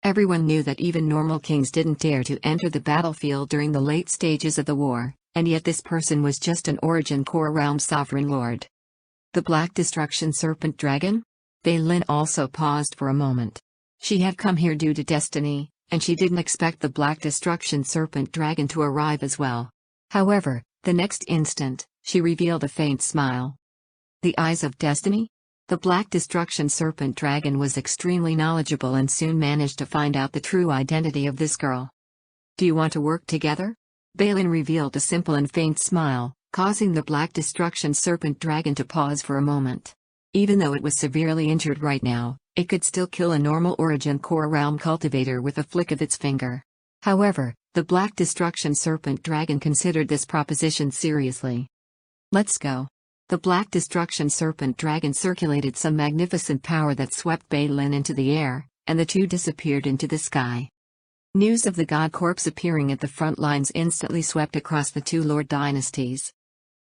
Everyone knew that even normal kings didn't dare to enter the battlefield during the late stages of the war, and yet this person was just an origin core realm sovereign lord. The Black Destruction Serpent Dragon? Balin also paused for a moment. She had come here due to destiny, and she didn't expect the Black Destruction Serpent Dragon to arrive as well. However, the next instant, she revealed a faint smile. The eyes of destiny? The Black Destruction Serpent Dragon was extremely knowledgeable and soon managed to find out the true identity of this girl. Do you want to work together? Balin revealed a simple and faint smile, causing the Black Destruction Serpent Dragon to pause for a moment. Even though it was severely injured right now, it could still kill a normal origin core realm cultivator with a flick of its finger. However, the Black Destruction Serpent Dragon considered this proposition seriously. Let's go. The Black Destruction Serpent Dragon circulated some magnificent power that swept Balin into the air, and the two disappeared into the sky. News of the god corpse appearing at the front lines instantly swept across the two Lord dynasties.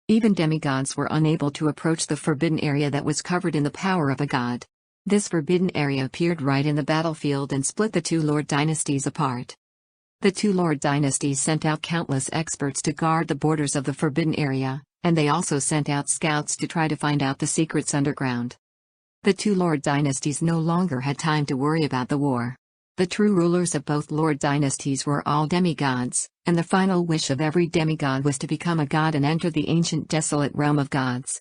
Even demigods were unable to approach the forbidden area that was covered in the power of a god. This forbidden area appeared right in the battlefield and split the two Lord dynasties apart. The two Lord dynasties sent out countless experts to guard the borders of the forbidden area, and they also sent out scouts to try to find out the secrets underground. The two Lord dynasties no longer had time to worry about the war. The true rulers of both Lord dynasties were all demigods, and the final wish of every demigod was to become a god and enter the ancient desolate realm of gods.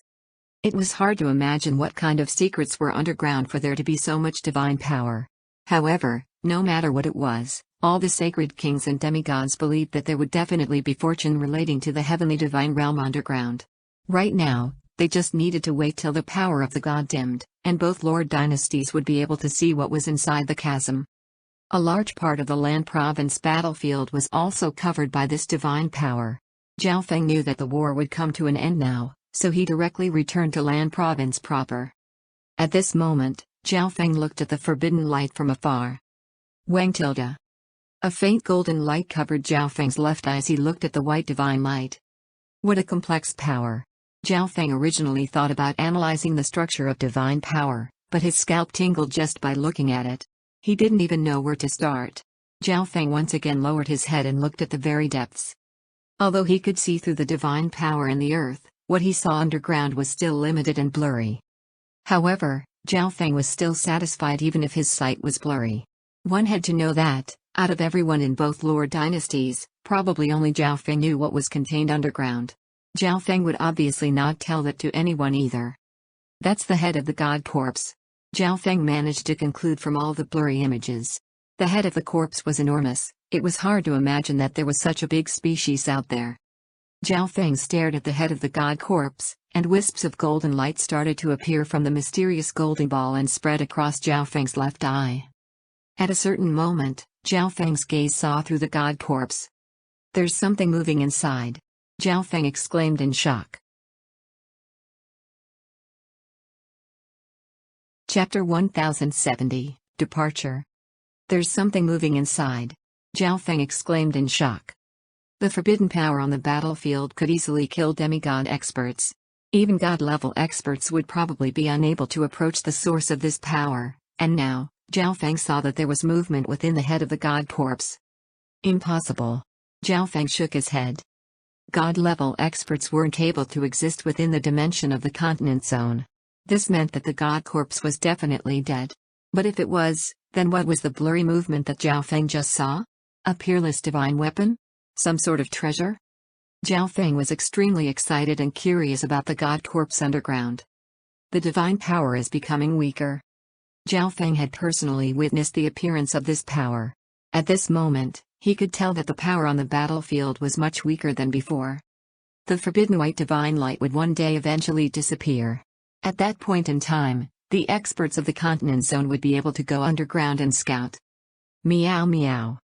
It was hard to imagine what kind of secrets were underground for there to be so much divine power. However, no matter what it was, all the sacred kings and demigods believed that there would definitely be fortune relating to the heavenly divine realm underground. Right now, they just needed to wait till the power of the god dimmed, and both Lord dynasties would be able to see what was inside the chasm. A large part of the land province battlefield was also covered by this divine power. Zhao Feng knew that the war would come to an end now, so he directly returned to land province proper. At this moment, Zhao Feng looked at the forbidden light from afar. Wang tilde. A faint golden light covered Zhao Feng's left eye as he looked at the white divine light. What a complex power. Zhao Feng originally thought about analyzing the structure of divine power, but his scalp tingled just by looking at it. He didn't even know where to start. Zhao Feng once again lowered his head and looked at the very depths. Although he could see through the divine power in the earth, what he saw underground was still limited and blurry. However, Zhao Feng was still satisfied even if his sight was blurry. One had to know that, out of everyone in both Lord dynasties, probably only Zhao Feng knew what was contained underground. Zhao Feng would obviously not tell that to anyone either. That's the head of the god corpse. Zhao Feng managed to conclude from all the blurry images. The head of the corpse was enormous. It was hard to imagine that there was such a big species out there. Zhao Feng stared at the head of the god corpse, and wisps of golden light started to appear from the mysterious golden ball and spread across Zhao Feng's left eye. At a certain moment, Zhao Feng's gaze saw through the god corpse. "There's something moving inside," Zhao Feng exclaimed in shock. Chapter 1070, Departure. "There's something moving inside," Zhao Feng exclaimed in shock. The forbidden power on the battlefield could easily kill demigod experts. Even god-level experts would probably be unable to approach the source of this power, and now, Zhao Feng saw that there was movement within the head of the god corpse. Impossible. Zhao Feng shook his head. God-level experts weren't able to exist within the dimension of the continent zone. This meant that the god corpse was definitely dead. But if it was, then what was the blurry movement that Zhao Feng just saw? A peerless divine weapon? Some sort of treasure? Zhao Feng was extremely excited and curious about the god corpse underground. The divine power is becoming weaker. Zhao Feng had personally witnessed the appearance of this power. At this moment, he could tell that the power on the battlefield was much weaker than before. The forbidden white divine light would one day eventually disappear. At that point in time, the experts of the continent zone would be able to go underground and scout. Meow meow.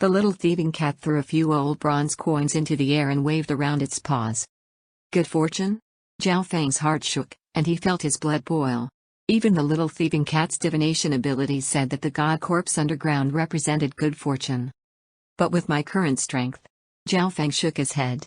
The little thieving cat threw a few old bronze coins into the air and waved around its paws. Good fortune? Zhao Feng's heart shook, and he felt his blood boil. Even the little thieving cat's divination abilities said that the god corpse underground represented good fortune. But with my current strength, Zhao Feng shook his head.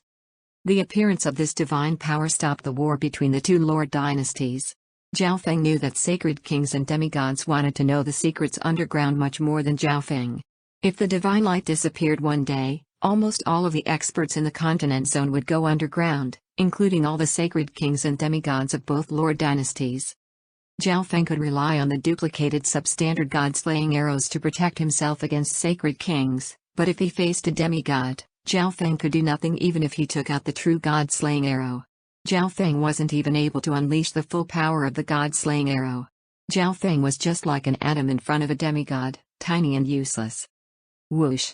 The appearance of this divine power stopped the war between the two lord dynasties. Zhao Feng knew that sacred kings and demigods wanted to know the secrets underground much more than Zhao Feng. If the divine light disappeared one day, almost all of the experts in the continent zone would go underground, including all the sacred kings and demigods of both lord dynasties. Zhao Feng could rely on the duplicated substandard god-slaying arrows to protect himself against sacred kings, but if he faced a demigod, Zhao Feng could do nothing even if he took out the true god-slaying arrow. Zhao Feng wasn't even able to unleash the full power of the god-slaying arrow. Zhao Feng was just like an atom in front of a demigod, tiny and useless. Whoosh!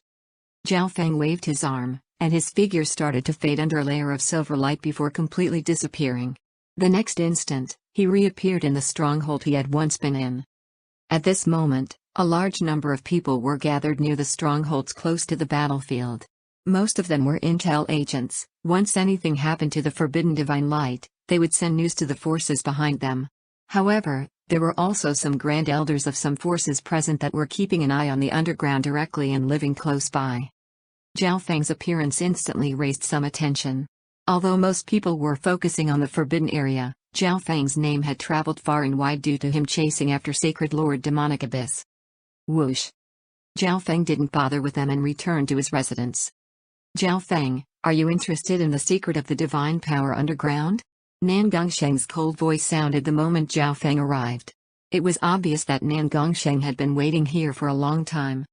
Zhao Feng waved his arm, and his figure started to fade under a layer of silver light before completely disappearing. The next instant, he reappeared in the stronghold he had once been in. At this moment, a large number of people were gathered near the strongholds close to the battlefield. Most of them were intel agents. Once anything happened to the forbidden divine light, they would send news to the forces behind them. However, there were also some grand elders of some forces present that were keeping an eye on the underground directly and living close by. Zhao Feng's appearance instantly raised some attention. Although most people were focusing on the forbidden area, Zhao Feng's name had traveled far and wide due to him chasing after Sacred Lord Demonic Abyss. Whoosh! Zhao Feng didn't bother with them and returned to his residence. Zhao Feng, are you interested in the secret of the divine power underground? Nan Gongsheng's cold voice sounded the moment Zhao Feng arrived. It was obvious that Nan Gongsheng had been waiting here for a long time.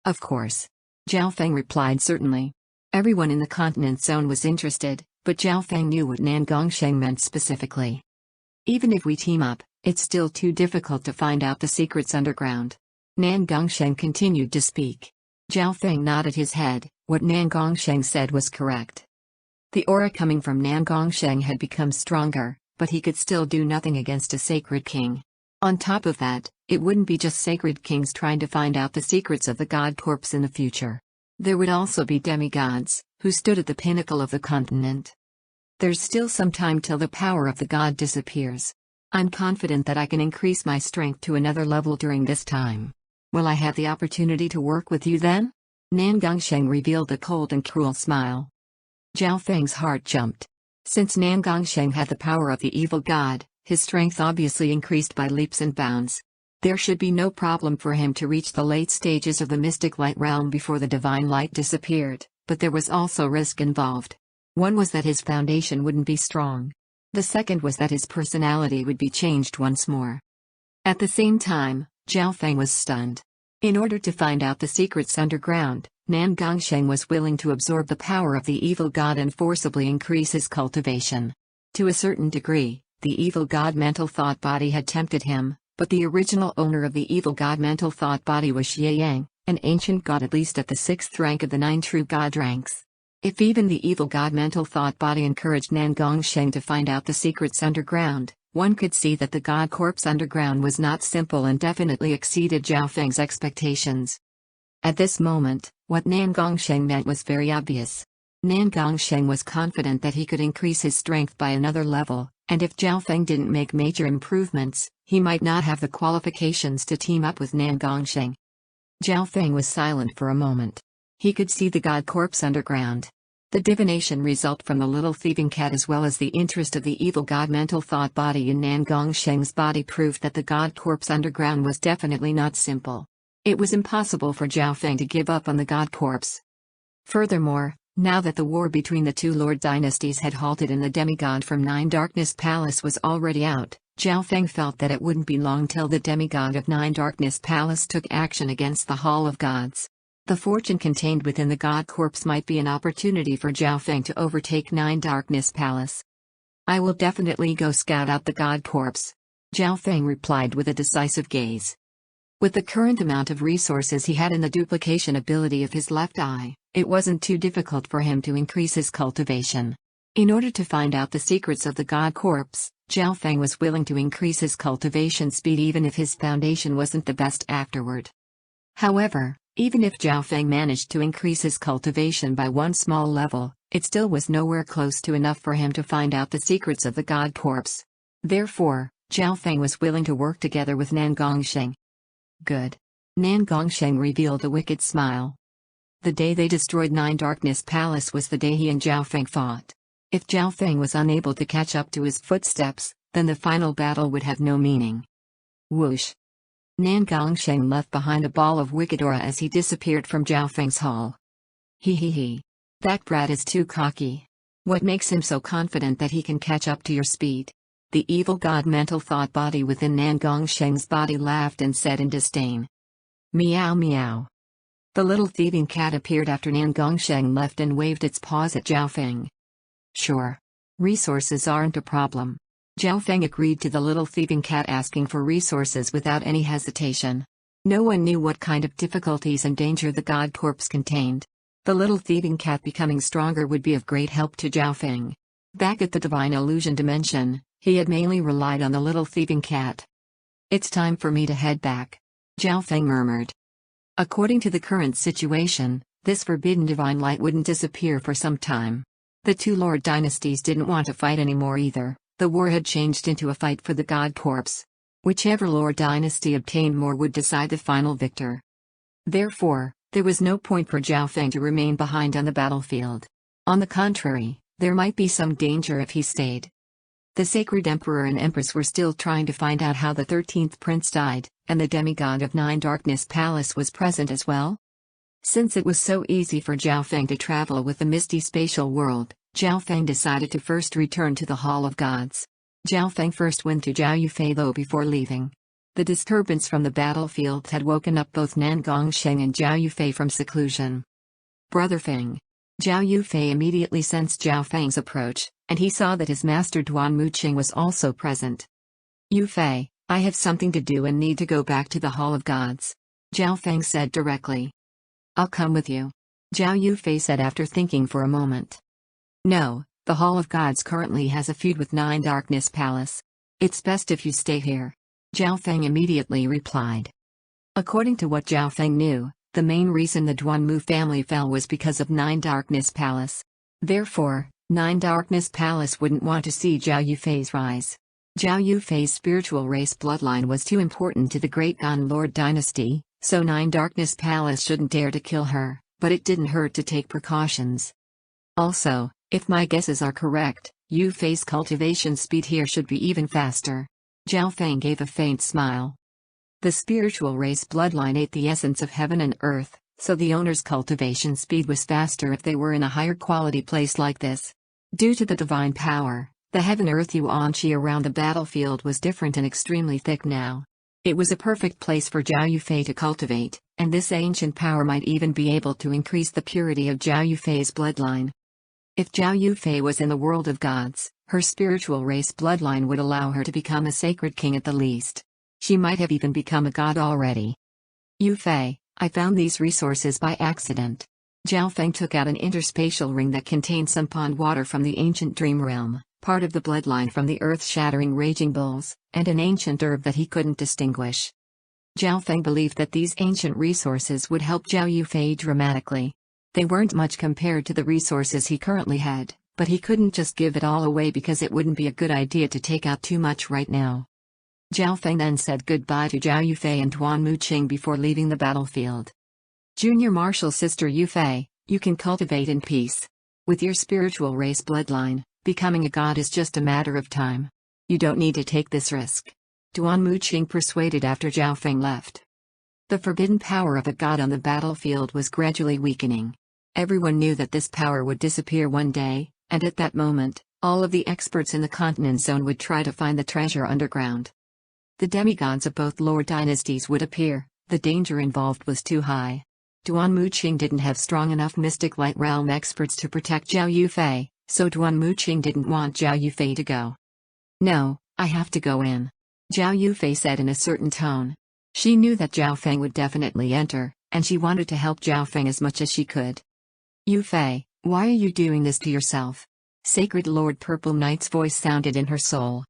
Of course. Zhao Feng replied certainly. Everyone in the continent zone was interested, but Zhao Feng knew what Nan Gongsheng meant specifically. Even if we team up, it's still too difficult to find out the secrets underground. Nan Gongsheng continued to speak. Zhao Feng nodded his head. What Nan Gongsheng said was correct. The aura coming from Nan Gongsheng had become stronger, but he could still do nothing against a sacred king. On top of that, it wouldn't be just sacred kings trying to find out the secrets of the god corpse in the future. There would also be demigods, who stood at the pinnacle of the continent. There's still some time till the power of the god disappears. I'm confident that I can increase my strength to another level during this time. Will I have the opportunity to work with you then? Nan Gongsheng revealed a cold and cruel smile. Zhao Feng's heart jumped. Since Nan Gongsheng had the power of the evil god, his strength obviously increased by leaps and bounds. There should be no problem for him to reach the late stages of the mystic light realm before the divine light disappeared, but there was also risk involved. One was that his foundation wouldn't be strong. The second was that his personality would be changed once more. At the same time, Zhao Feng was stunned. In order to find out the secrets underground, Nan Gongsheng was willing to absorb the power of the evil god and forcibly increase his cultivation. To a certain degree, the evil god mental thought body had tempted him, but the original owner of the evil god mental thought body was Xie Yang, an ancient god at least at the 6th rank of the 9 true god ranks. If even the evil god mental thought body encouraged Nan Gongsheng to find out the secrets underground, one could see that the god corpse underground was not simple and definitely exceeded Zhao Feng's expectations. At this moment, what Nan Gongsheng meant was very obvious. Nan Gongsheng was confident that he could increase his strength by another level, and if Zhao Feng didn't make major improvements, he might not have the qualifications to team up with Nan Gongsheng. Zhao Feng was silent for a moment. He could see the god corpse underground. The divination result from the little thieving cat as well as the interest of the evil god mental thought body in Nan Gongsheng's body proved that the god corpse underground was definitely not simple. It was impossible for Zhao Feng to give up on the god corpse. Furthermore, now that the war between the two lord dynasties had halted and the demigod from Nine Darkness Palace was already out, Zhao Feng felt that it wouldn't be long till the demigod of Nine Darkness Palace took action against the Hall of Gods. The fortune contained within the god corpse might be an opportunity for Zhao Feng to overtake Nine Darkness Palace. I will definitely go scout out the god corpse, Zhao Feng replied with a decisive gaze. With the current amount of resources he had and the duplication ability of his left eye, it wasn't too difficult for him to increase his cultivation. In order to find out the secrets of the god corpse, Zhao Feng was willing to increase his cultivation speed even if his foundation wasn't the best afterward. However, even if Zhao Feng managed to increase his cultivation by one small level, it still was nowhere close to enough for him to find out the secrets of the god corpse. Therefore, Zhao Feng was willing to work together with Nan Gongsheng. Good. Nan Gongsheng revealed a wicked smile. The day they destroyed Nine Darkness Palace was the day he and Zhao Feng fought. If Zhao Feng was unable to catch up to his footsteps, then the final battle would have no meaning. Whoosh! Nan Gongsheng left behind a ball of wicked aura as he disappeared from Zhao Feng's hall. He. That brat is too cocky. What makes him so confident that he can catch up to your speed? The evil god mental thought body within Nan Gongsheng's body laughed and said in disdain. Meow meow. The little thieving cat appeared after Nan Gongsheng left and waved its paws at Zhao Feng. Sure. Resources aren't a problem. Zhao Feng agreed to the little thieving cat asking for resources without any hesitation. No one knew what kind of difficulties and danger the god corpse contained. The little thieving cat becoming stronger would be of great help to Zhao Feng. Back at the divine illusion dimension, he had mainly relied on the little thieving cat. It's time for me to head back, Zhao Feng murmured. According to the current situation, this forbidden divine light wouldn't disappear for some time. The two lord dynasties didn't want to fight anymore either. The war had changed into a fight for the god corpse. Whichever lord dynasty obtained more would decide the final victor. Therefore, there was no point for Zhao Feng to remain behind on the battlefield. On the contrary, there might be some danger if he stayed. The sacred emperor and empress were still trying to find out how the 13th prince died, and the demigod of Nine Darkness Palace was present as well. Since it was so easy for Zhao Feng to travel with the misty spatial world, Zhao Feng decided to first return to the Hall of Gods. Zhao Feng first went to Zhao Yufei though before leaving. The disturbance from the battlefield had woken up both Nan Gongsheng and Zhao Yufei from seclusion. Brother Feng. Zhao Yufei immediately sensed Zhao Feng's approach, and he saw that his master Duan Muqing was also present. Yufei, I have something to do and need to go back to the Hall of Gods, Zhao Feng said directly. I'll come with you, Zhao Yufei said after thinking for a moment. No, the Hall of Gods currently has a feud with Nine Darkness Palace. It's best if you stay here, Zhao Feng immediately replied. According to what Zhao Feng knew, the main reason the Duanmu family fell was because of Nine Darkness Palace. Therefore, Nine Darkness Palace wouldn't want to see Zhao Yufei's rise. Zhao Yufei's spiritual race bloodline was too important to the Great Gun Lord dynasty, so Nine Darkness Palace shouldn't dare to kill her, but it didn't hurt to take precautions. Also, if my guesses are correct, Yufei's cultivation speed here should be even faster. Zhao Feng gave a faint smile. The spiritual race bloodline ate the essence of heaven and earth, so the owner's cultivation speed was faster if they were in a higher quality place like this. Due to the divine power, the heaven-earth yuan qi around the battlefield was different and extremely thick now. It was a perfect place for Zhao Yufei to cultivate, and this ancient power might even be able to increase the purity of Zhao Yufei's bloodline. If Zhao Yufei was in the world of gods, her spiritual race bloodline would allow her to become a sacred king at the least. She might have even become a god already. Yufei, I found these resources by accident. Zhao Feng took out an interspatial ring that contained some pond water from the ancient dream realm, part of the bloodline from the earth-shattering raging bulls, and an ancient herb that he couldn't distinguish. Zhao Feng believed that these ancient resources would help Zhao Yufei dramatically. They weren't much compared to the resources he currently had, but he couldn't just give it all away because it wouldn't be a good idea to take out too much right now. Zhao Feng then said goodbye to Zhao Yufei and Duan Muqing before leaving the battlefield. Junior Martial Sister Yufei, you can cultivate in peace. With your spiritual race bloodline, becoming a god is just a matter of time. You don't need to take this risk. Duan Muqing persuaded after Zhao Feng left. The forbidden power of a god on the battlefield was gradually weakening. Everyone knew that this power would disappear one day, and at that moment, all of the experts in the continent zone would try to find the treasure underground. The demigods of both lord dynasties would appear. The danger involved was too high. Duan Muqing didn't have strong enough mystic light realm experts to protect Zhao Yufei, so Duan Muqing didn't want Zhao Yufei to go. No, I have to go in. Zhao Yufei said in a certain tone. She knew that Zhao Feng would definitely enter, and she wanted to help Zhao Feng as much as she could. Yufei, why are you doing this to yourself? Sacred Lord Purple Knight's voice sounded in her soul.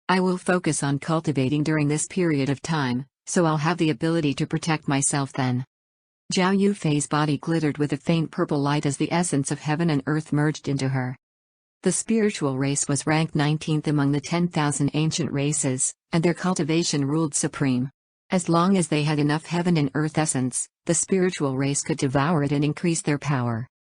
I will focus on cultivating during this period of time, so I'll have the ability to protect myself then. Zhao Yufei's body glittered with a faint purple light as the essence of heaven and earth merged into her. The spiritual race was ranked 19th among the 10,000 ancient races, and their cultivation ruled supreme. As long as they had enough heaven and earth essence, the spiritual race could devour it and increase their power.